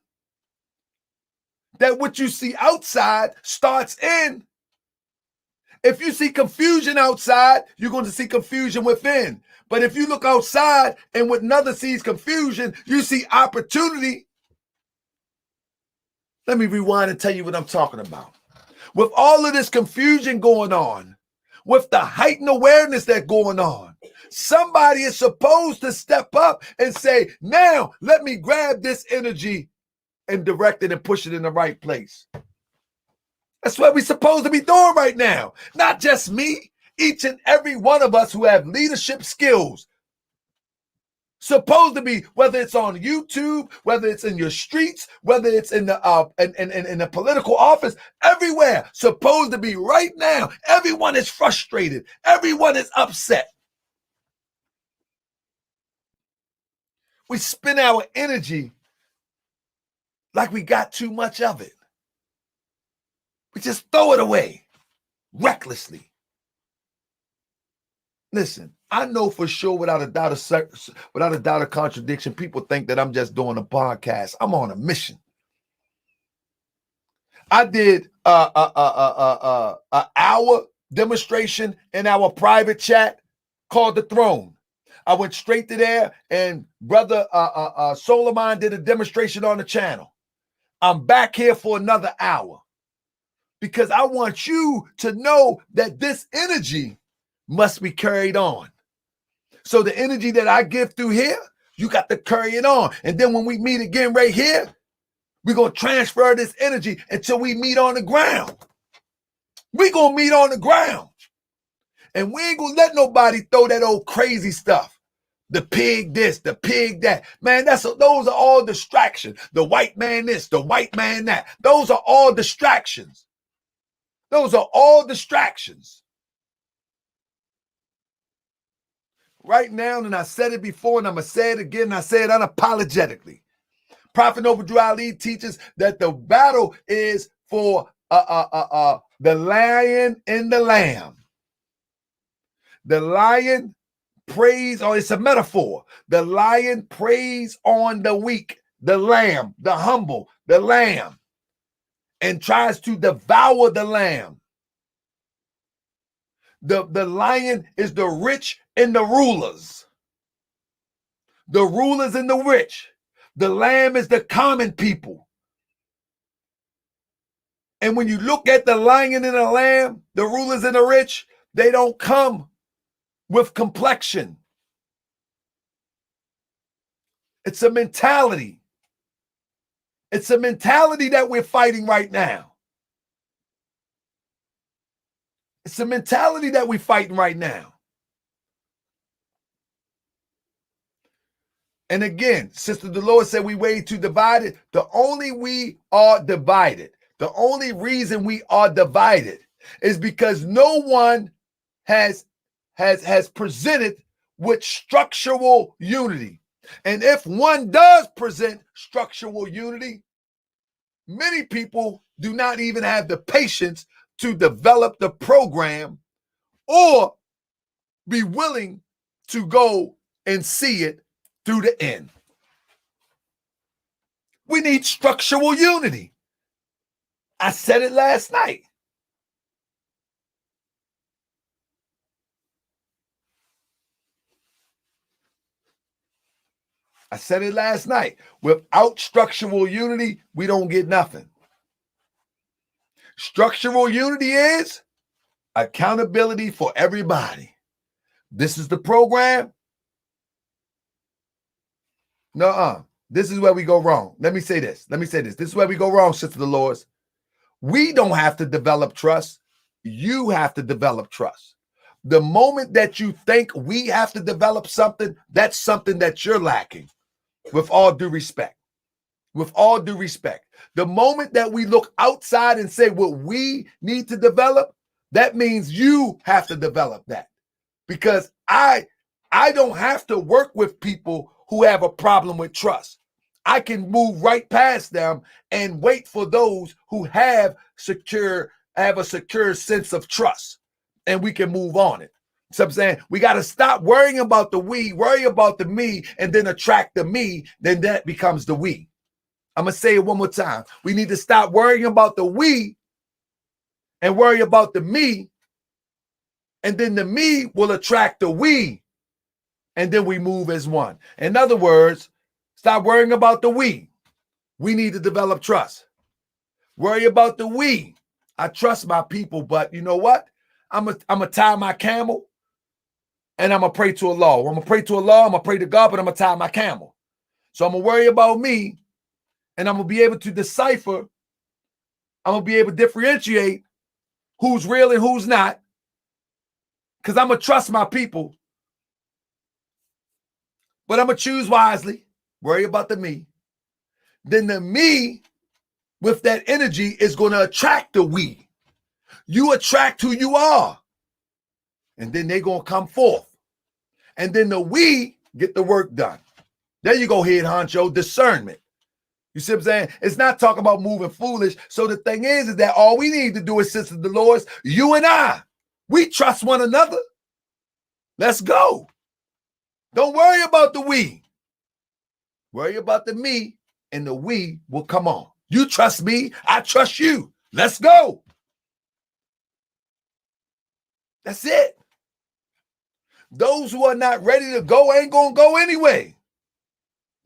[SPEAKER 1] that what you see outside starts in. If you see confusion outside, you're going to see confusion within. But if you look outside and what another sees confusion, you see opportunity. Let me rewind and tell you what I'm talking about. With all of this confusion going on, with the heightened awareness that's going on, somebody is supposed to step up and say, now let me grab this energy and direct it and push it in the right place. That's what we're supposed to be doing right now. Not just me, each and every one of us who have leadership skills. Supposed to be, whether it's on YouTube, whether it's in your streets, whether it's in the political office, everywhere. Supposed to be right now. Everyone is frustrated. Everyone is upset. We spend our energy like we got too much of it. We just throw it away recklessly. Listen, I know for sure without a doubt of contradiction, people think that I'm just doing a podcast. I'm on a mission. I did a hour demonstration in our private chat called The Throne. I went straight to there, and brother Solomon did a demonstration on the channel. I'm back here for another hour because I want you to know that this energy must be carried on. So the energy that I give through here, you got to carry it on. And then when we meet again right here, we're going to transfer this energy until we meet on the ground. We're going to meet on the ground. And we ain't going to let nobody throw that old crazy stuff. The pig this, the pig that. Man, those are all distractions. The white man this, the white man that. Those are all distractions. Those are all distractions. Right now, and I said it before, and I'm going to say it again, and I say it unapologetically. Prophet Noble Ali teaches that the battle is for the lion and the lamb. The lion preys, or it's a metaphor. The lion preys on the weak, the lamb, the humble, the lamb, and tries to devour the lamb. The lion is the rich and the rulers. The rulers and the rich. The lamb is the common people. And when you look at the lion and the lamb, the rulers and the rich, they don't come with complexion. It's a mentality. It's a mentality that we're fighting right now. It's a mentality that we're fighting right now. And again, Sister Dolores said we way too divided. The only we are divided. The only reason we are divided is because no one has presented with structural unity. And if one does present structural unity, many people do not even have the patience to develop the program or be willing to go and see it through the end. We need structural unity. I said it last night. I said it last night. Without structural unity, we don't get nothing. Structural unity is accountability for everybody. This is the program. Nuh-uh. This is where we go wrong. Let me say this. This is where we go wrong, Sister Dolores. We don't have to develop trust. You have to develop trust. The moment that you think we have to develop something, that's something that you're lacking. With all due respect. With all due respect. The moment that we look outside and say what we need to develop, that means you have to develop that. Because I don't have to work with people who have a problem with trust. I can move right past them and wait for those who have a secure sense of trust, and we can move on it. So I'm saying we got to stop worrying about the we, worry about the me, and then attract the me. Then that becomes the we. I'm going to say it one more time. We need to stop worrying about the we and worry about the me. And then the me will attract the we. And then we move as one. In other words, stop worrying about the we. We need to develop trust. Worry about the we. I trust my people, but you know what? I'm going to tie my camel and I'm going to pray to Allah. I'm going to pray to Allah, I'm going to pray to God, but I'm going to tie my camel. So I'm going to worry about me, and I'm going to be able to decipher. I'm going to be able to differentiate who's real and who's not, because I'm going to trust my people. But I'm going to choose wisely, worry about the me. Then the me with that energy is going to attract the we. You attract who you are. And then they're going to come forth. And then the we get the work done. There you go, head honcho, discernment. You see what I'm saying? It's not talking about moving foolish. So the thing is that all we need to do is, Sister Dolores, you and I, we trust one another. Let's go. Don't worry about the we. Worry about the me, and the we will come on. You trust me, I trust you. Let's go. That's it. Those who are not ready to go ain't going to go anyway.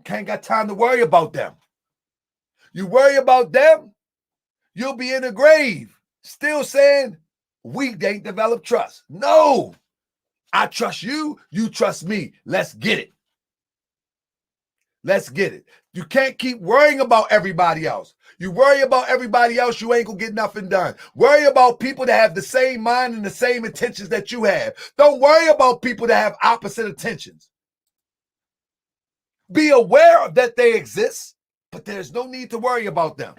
[SPEAKER 1] Can't got time to worry about them. You worry about them, you'll be in the grave still saying, we ain't developed trust. No. I trust you. You trust me. Let's get it. Let's get it. You can't keep worrying about everybody else. You worry about everybody else, you ain't gonna get nothing done. Worry about people that have the same mind and the same intentions that you have. Don't worry about people that have opposite intentions. Be aware that they exist, but there's no need to worry about them.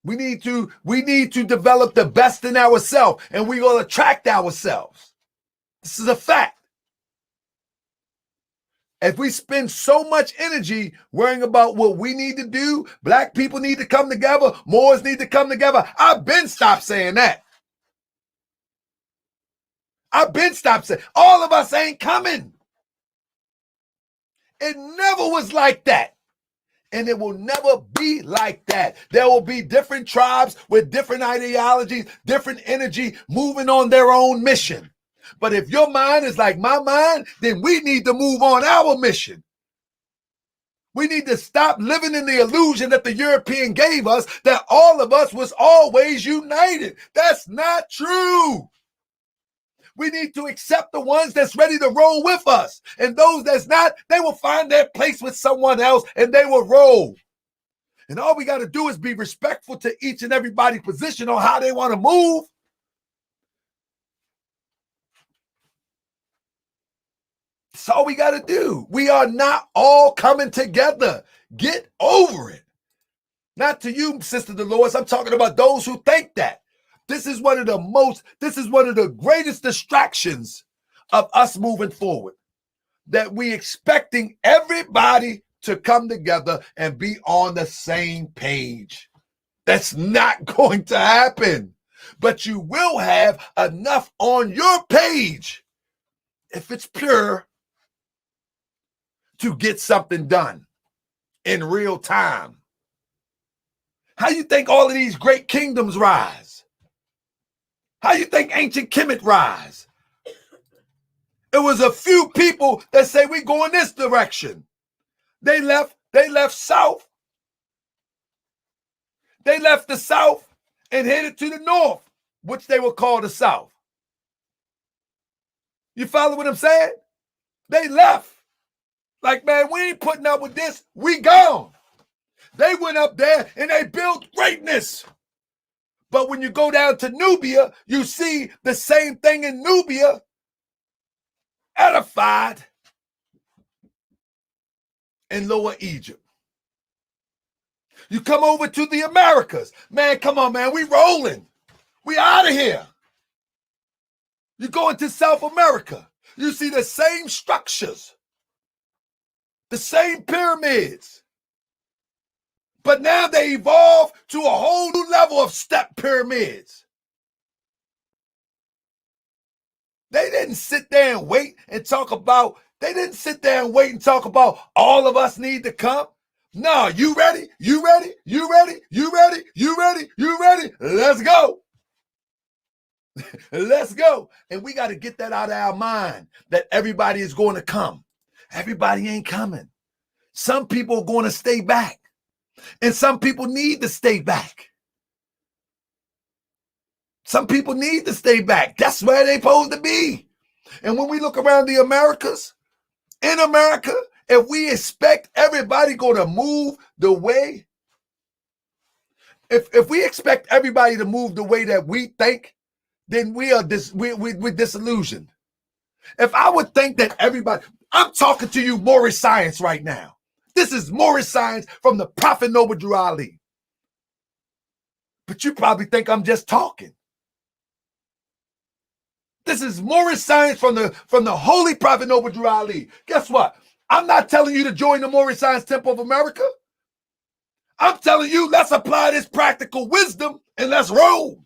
[SPEAKER 1] We need to develop the best in ourselves, and we will attract ourselves. This is a fact. If we spend so much energy worrying about what we need to do, black people need to come together, Moors need to come together. I've been stopped saying that. I've been stopped saying all of us ain't coming. It never was like that. And it will never be like that. There will be different tribes with different ideologies, different energy, moving on their own mission. But if your mind is like my mind, then we need to move on our mission. We need to stop living in the illusion that the European gave us that all of us was always united. That's not true. We need to accept the ones that's ready to roll with us. And those that's not, they will find their place with someone else and they will roll. And all we got to do is be respectful to each and everybody's position on how they want to move. That's all we got to do. We are not all coming together. Get over it. Not to you, Sister Dolores. I'm talking about those who think that. This is one of the greatest distractions of us moving forward. That we expecting everybody to come together and be on the same page. That's not going to happen. But you will have enough on your page, if it's pure, to get something done in real time. How you think all of these great kingdoms rise? How you think ancient Kemet rise? It was a few people that say we go in this direction. They left south. They left the south and headed to the north, which they will call the south. You follow what I'm saying? They left. Like, man, we ain't putting up with this. We gone. They went up there and they built greatness. But when you go down to Nubia, you see the same thing in Nubia edified in Lower Egypt. You come over to the Americas. Man, come on, man. We rolling. We out of here. You go into South America. You see the same structures. The same pyramids. But now they evolved to a whole new level of step pyramids. They didn't sit there and wait and talk about, all of us need to come. No, you ready? You ready? You ready? You ready? You ready? You ready? Let's go. Let's go. And we got to get that out of our mind that everybody is going to come. Everybody ain't coming. Some people are going to stay back. And some people need to stay back. Some people need to stay back. That's where they're supposed to be. And when we look around the Americas, in America, if we expect everybody going to move the way, if we expect everybody to move the way that we think, then we're disillusioned. If I would think that everybody, I'm talking to you Moorish science right now. This is Moorish science from the Prophet Noble Drew Ali. But you probably think I'm just talking. This is Moorish science from the Holy Prophet Noble Drew Ali. Guess what? I'm not telling you to join the Moorish Science Temple of America. I'm telling you, let's apply this practical wisdom and let's roll.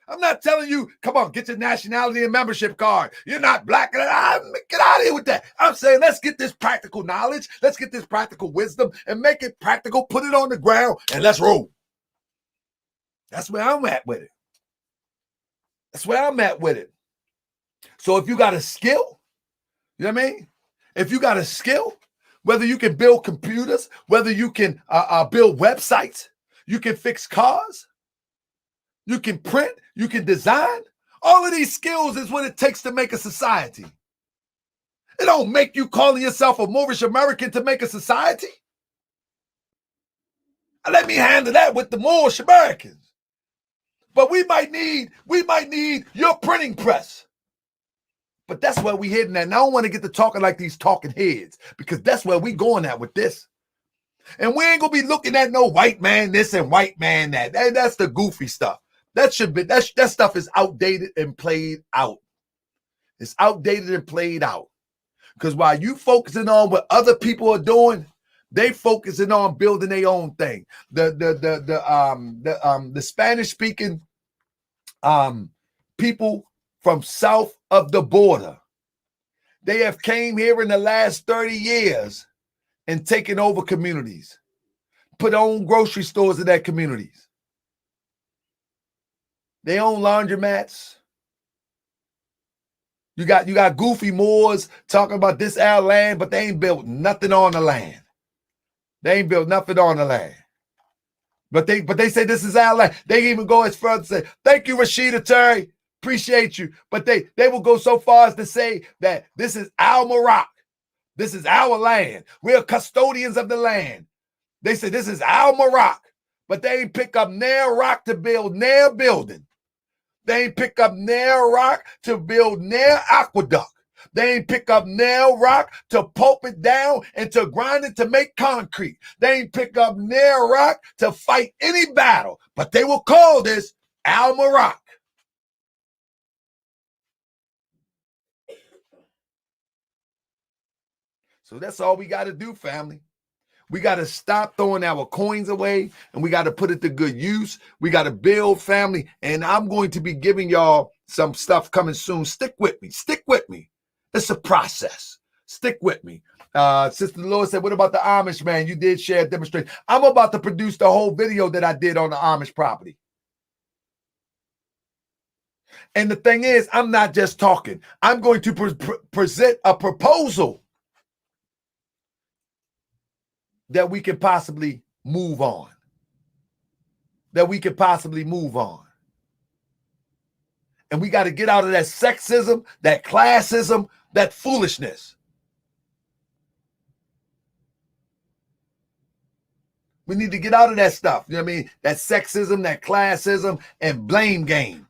[SPEAKER 1] I'm not telling you, come on, get your nationality and membership card. You're not black. Get out of here with that. I'm saying let's get this practical knowledge. Let's get this practical wisdom and make it practical. Put it on the ground and let's roll. That's where I'm at with it. That's where I'm at with it. So if you got a skill, you know what I mean? If you got a skill, whether you can build computers, whether you can build websites, you can fix cars, you can print, you can design. All of these skills is what it takes to make a society. It don't make you calling yourself a Moorish American to make a society. Let me handle that with the Moorish Americans. But we might need your printing press. But that's where we heading at. And I don't want to get to talking like these talking heads, because that's where we going at with this. And we ain't gonna be looking at no white man this and white man that. That's the goofy stuff. That stuff is outdated and played out. It's outdated and played out. Because while you focusing on what other people are doing, they focusing on building their own thing. The Spanish speaking people from south of the border, they have came here in the last 30 years and taken over communities, put own grocery stores in their communities. They own laundromats. You got goofy Moors talking about this our land, but they ain't built nothing on the land. They ain't built nothing on the land. But they say this is our land. They even go as far as to say, thank you, Rashida Terry. Appreciate you. But they will go so far as to say that this is our Morocco. This is our land. We are custodians of the land. They say this is our Morocco. But they ain't pick up near rock to build near building. They ain't pick up nail rock to build nail aqueduct. They ain't pick up nail rock to pulp it down and to grind it to make concrete. They ain't pick up nail rock to fight any battle. But they will call this Al Morocco. So that's all we got to do, family. We got to stop throwing our coins away, and we got to put it to good use. We got to build family, and I'm going to be giving y'all some stuff coming soon. Stick with me. Stick with me. It's a process. Stick with me. Sister Dolores said, what about the Amish, man? You did share a demonstration. I'm about to produce the whole video that I did on the Amish property. And the thing is, I'm not just talking. I'm going to present a proposal that we can possibly move on. That we can possibly move on. And we got to get out of that sexism, that classism, that foolishness. We need to get out of that stuff. You know what I mean? That sexism, that classism, and blame game.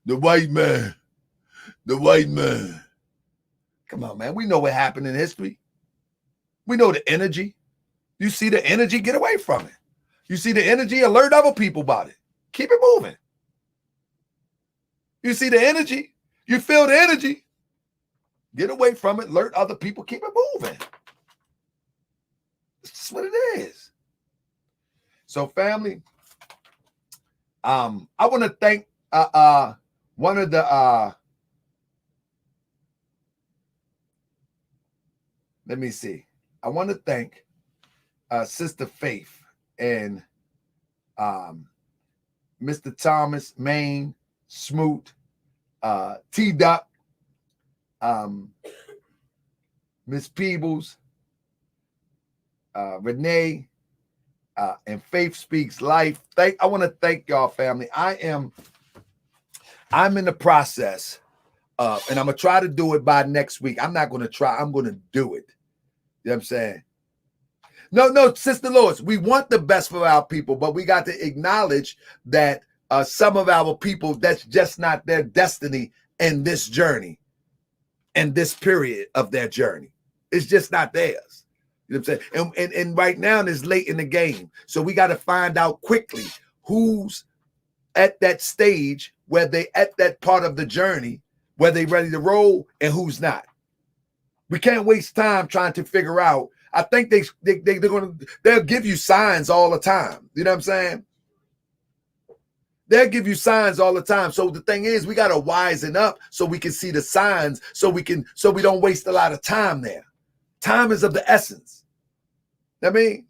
[SPEAKER 1] The white man. The white man. Come on, man. We know what happened in history. We know the energy. You see the energy, get away from it. You see the energy, alert other people about it. Keep it moving. You see the energy, you feel the energy, get away from it, alert other people, keep it moving. That's what it is. So family, I want to thank one of the, let me see. I want to thank Sister Faith and Mr. Thomas, Maine, Smoot, T-Duck, Miss Peebles, Renee, and Faith Speaks Life. I want to thank y'all, family. I'm in the process of, and I'm going to try to do it by next week. I'm not going to try. I'm going to do it. You know what I'm saying? No, Sister Lois, we want the best for our people, but we got to acknowledge that some of our people, that's just not their destiny in this journey, in this period of their journey. It's just not theirs. You know what I'm saying? And right now it's late in the game. So we got to find out quickly who's at that stage where they at that part of the journey where they ready to roll and who's not. We can't waste time trying to figure out. I think they'll give you signs all the time. You know what I'm saying? They'll give you signs all the time. So the thing is, we got to wisen up so we can see the signs, so we don't waste a lot of time there. Time is of the essence. I mean,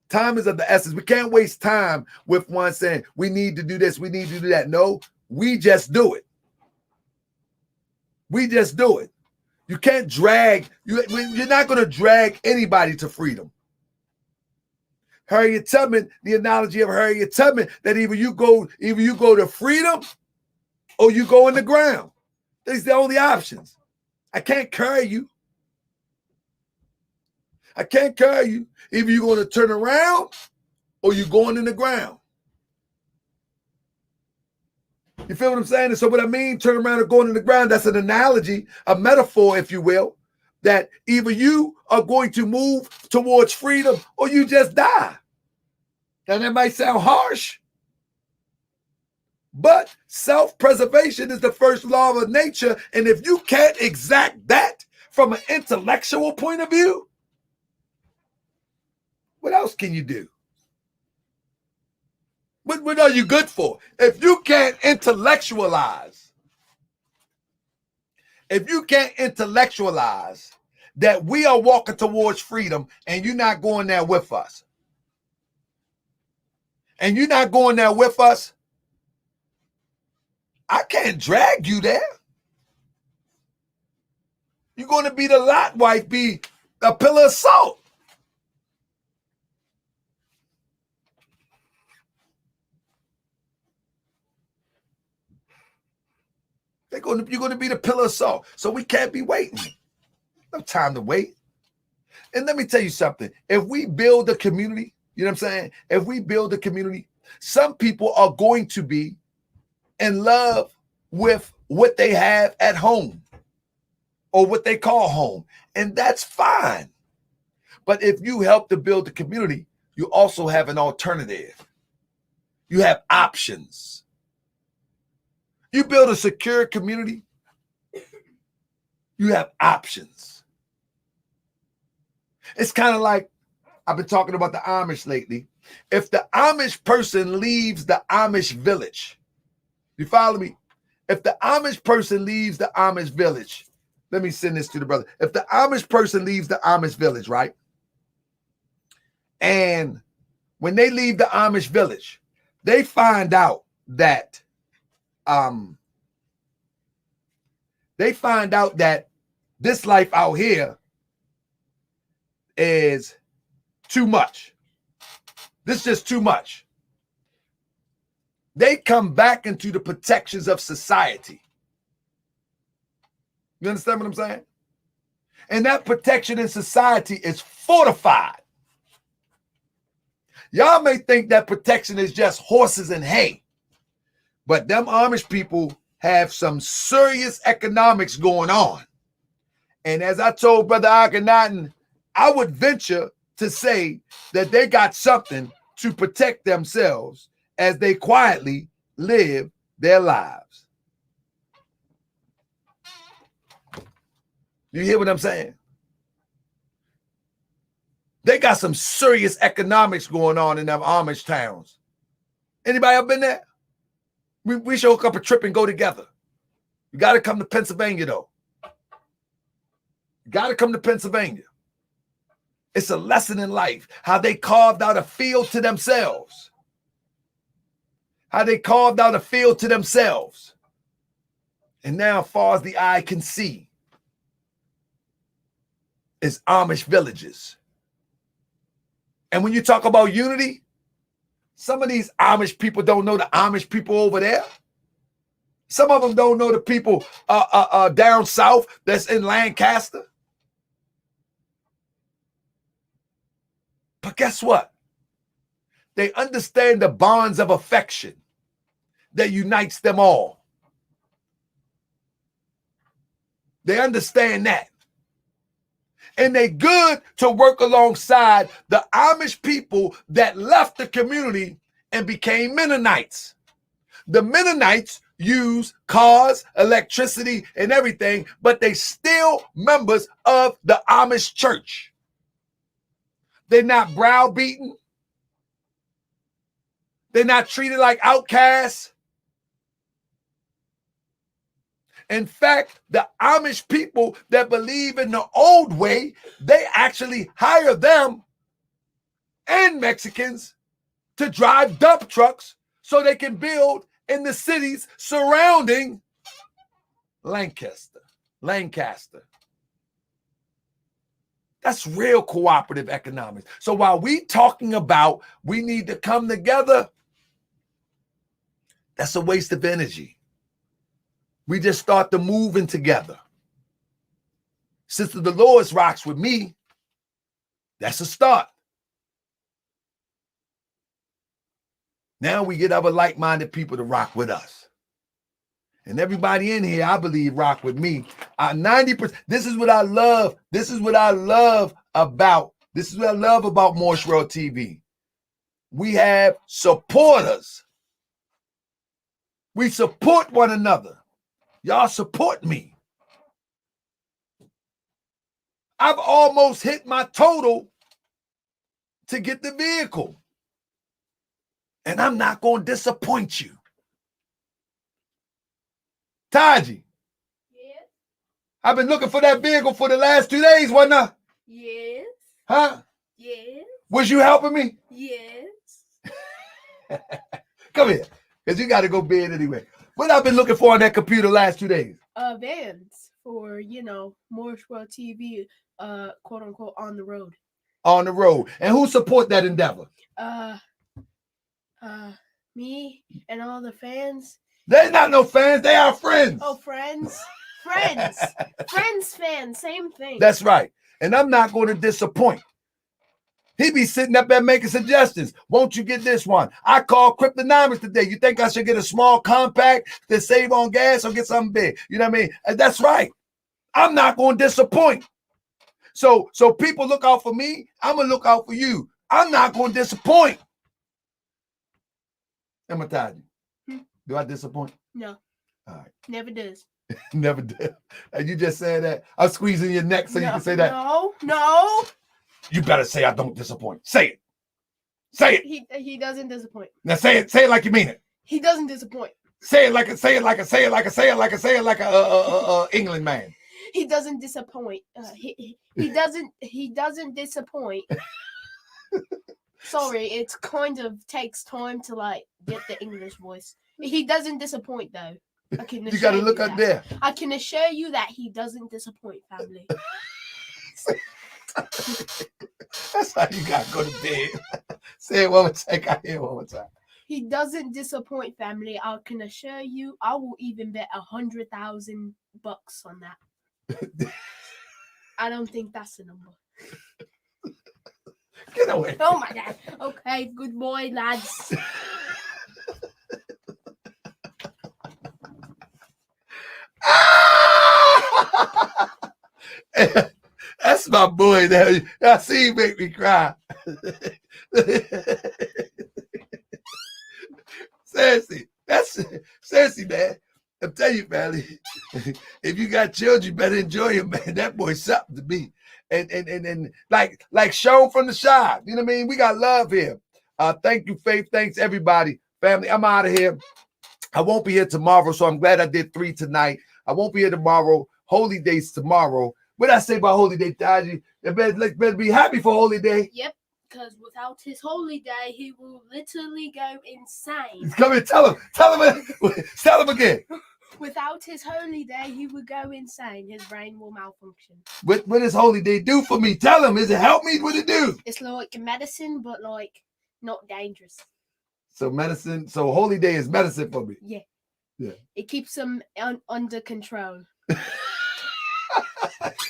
[SPEAKER 1] time is of the essence. We can't waste time with one saying, we need to do this, we need to do that. No, we just do it. We just do it. You can't drag, you're not going to drag anybody to freedom. Harriet Tubman, the analogy of Harriet Tubman, that either you go to freedom or you go in the ground. These are the only options. I can't carry you. I can't carry you. Either you're going to turn around or you're going in the ground. You feel what I'm saying? And so what I mean, turn around or going in the ground, that's an analogy, a metaphor, if you will, that either you are going to move towards freedom or you just die. Now that might sound harsh, but self-preservation is the first law of nature. And if you can't exact that from an intellectual point of view, what else can you do? What are you good for? If you can't intellectualize, that we are walking towards freedom and you're not going there with us, I can't drag you there. You're going to be the lot wife, be a pillar of salt. You're going to be the pillar of salt. So we can't be waiting. No time to wait. And let me tell you something. If we build a community, you know what I'm saying? If we build a community, some people are going to be in love with what they have at home or what they call home. And that's fine. But if you help to build the community, you also have an alternative. You have options. You build a secure community, you have options. It's kind of like, I've been talking about the Amish lately. If the Amish person leaves the Amish village, you follow me? If the Amish person leaves the Amish village, let me send this to the brother. If the Amish person leaves the Amish village, right? And when they leave the Amish village, they find out that this life out here is too much. This is just too much. They come back into the protections of society. You understand what I'm saying? And that protection in society is fortified. Y'all may think that protection is just horses and hay. But them Amish people have some serious economics going on. And as I told Brother Akhenaten, I would venture to say that they got something to protect themselves as they quietly live their lives. You hear what I'm saying? They got some serious economics going on in them Amish towns. Anybody ever been there? We should hook up a trip and go together. You got to come to Pennsylvania, though. You got to come to Pennsylvania. It's a lesson in life, how they carved out a field to themselves. And now, as far as the eye can see, is Amish villages. And when you talk about unity, some of these Amish people don't know the Amish people over there. Some of them don't know the people down south that's in Lancaster. But guess what? They understand the bonds of affection that unites them all. They understand that. And they good to work alongside the Amish people that left the community and became Mennonites. The Mennonites use cars, electricity, and everything, but they still members of the Amish church. They're not browbeaten. They're not treated like outcasts. In fact, the Amish people that believe in the old way, they actually hire them and Mexicans to drive dump trucks so they can build in the cities surrounding Lancaster. That's real cooperative economics. So while we talking about we need to come together, that's a waste of energy. We just start the moving together. Sister Dolores rocks with me. That's a start. Now we get other like-minded people to rock with us. And everybody in here, I believe, rock with me. 90%. This is what I love. This is what I love about Morse World TV. We have supporters. We support one another. Y'all support me. I've almost hit my total to get the vehicle. And I'm not going to disappoint you. Taji.
[SPEAKER 2] Yes.
[SPEAKER 1] I've been looking for that vehicle for the last 2 days, wasn't I?
[SPEAKER 2] Yes.
[SPEAKER 1] Huh?
[SPEAKER 2] Yes.
[SPEAKER 1] Was you helping me?
[SPEAKER 2] Yes.
[SPEAKER 1] Come here, because you got to go bed anyway. What I've been looking for on that computer last 2 days?
[SPEAKER 2] Vans for, Morse World TV, quote unquote, on the road.
[SPEAKER 1] On the road. And who support that endeavor?
[SPEAKER 2] Me and all the fans.
[SPEAKER 1] They're not no fans. They are friends.
[SPEAKER 2] Oh, friends. Friends, fans, same thing.
[SPEAKER 1] That's right. And I'm not going to disappoint. He be sitting up there making suggestions. Won't you get this one? I called Cryptonomics today. You think I should get a small compact to save on gas or get something big? You know what I mean? And that's right. I'm not going to disappoint. So people look out for me. I'm going to look out for you. I'm not going to disappoint. Am I tired? Do I disappoint?
[SPEAKER 2] No.
[SPEAKER 1] All right.
[SPEAKER 2] Never does.
[SPEAKER 1] Never did. And you just said that. I'm squeezing your neck so you can say that.
[SPEAKER 2] No.
[SPEAKER 1] You better say I don't disappoint. Say it. Say it.
[SPEAKER 2] He doesn't disappoint.
[SPEAKER 1] Now say it. Say it like you mean it.
[SPEAKER 2] He doesn't disappoint.
[SPEAKER 1] Say it like a England man.
[SPEAKER 2] He doesn't disappoint. He doesn't disappoint. Sorry, it kind of takes time to get the English voice. He doesn't disappoint though.
[SPEAKER 1] You got to look up there.
[SPEAKER 2] I can assure you that he doesn't disappoint, family.
[SPEAKER 1] That's how you got to go to bed. Say it one more time. I hear one more time.
[SPEAKER 2] He doesn't disappoint, family. I can assure you. I will even bet $100,000 on that. I don't think that's a number.
[SPEAKER 1] Get away.
[SPEAKER 2] Oh my God. Okay, good boy, lads.
[SPEAKER 1] That's my boy there. I see you make me cry. Seriously, man. I'm telling you, family, if you got children, you better enjoy him, man. That boy's something to me. And like shown from the shop. You know what I mean? We got love here. Thank you, Faith. Thanks, everybody. Family, I'm out of here. I won't be here tomorrow, so I'm glad I did 3 tonight. I won't be here tomorrow. Holy Day's tomorrow. What did I say about Holy Day, Taji? You better be happy for Holy Day.
[SPEAKER 2] Yep, because without his Holy Day, he will literally go insane.
[SPEAKER 1] Come here, tell him again.
[SPEAKER 2] Without his Holy Day, he would go insane. His brain will malfunction.
[SPEAKER 1] What does Holy Day do for me? Tell him. Is it help me? What it do?
[SPEAKER 2] It's like medicine, but not dangerous.
[SPEAKER 1] So medicine. So Holy Day is medicine for me.
[SPEAKER 2] Yeah.
[SPEAKER 1] Yeah.
[SPEAKER 2] It keeps him under control.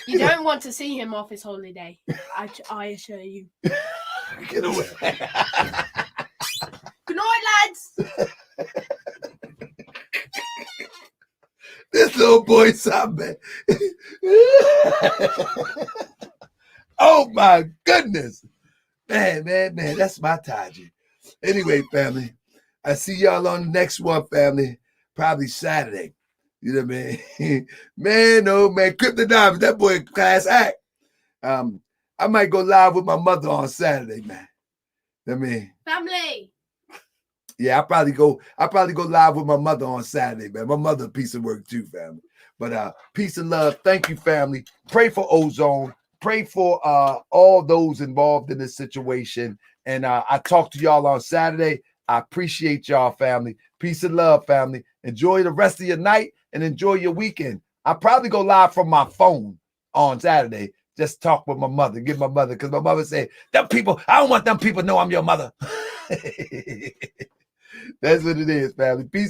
[SPEAKER 2] You don't want to see him off his Holy Day. I assure you.
[SPEAKER 1] Get away.
[SPEAKER 2] Good night, lads.
[SPEAKER 1] This little boy something. Oh my goodness. Man. That's my Taji. Anyway, family, I see y'all on the next one, family. Probably Saturday. You know what I mean? Man, oh man, Cryptonomics, that boy class act. I might go live with my mother on Saturday, man. I mean,
[SPEAKER 2] family.
[SPEAKER 1] Yeah, I probably go live with my mother on Saturday, man. My mother a piece of work too, family. But peace and love. Thank you, family. Pray for Ozone. Pray for all those involved in this situation. And I talk to y'all on Saturday. I appreciate y'all, family. Peace and love, family. Enjoy the rest of your night and enjoy your weekend. I'll probably go live from my phone on Saturday. Just talk with my mother, get my mother, because my mother said, them people, I don't want them people to know I'm your mother. That's what it is, family. Peace.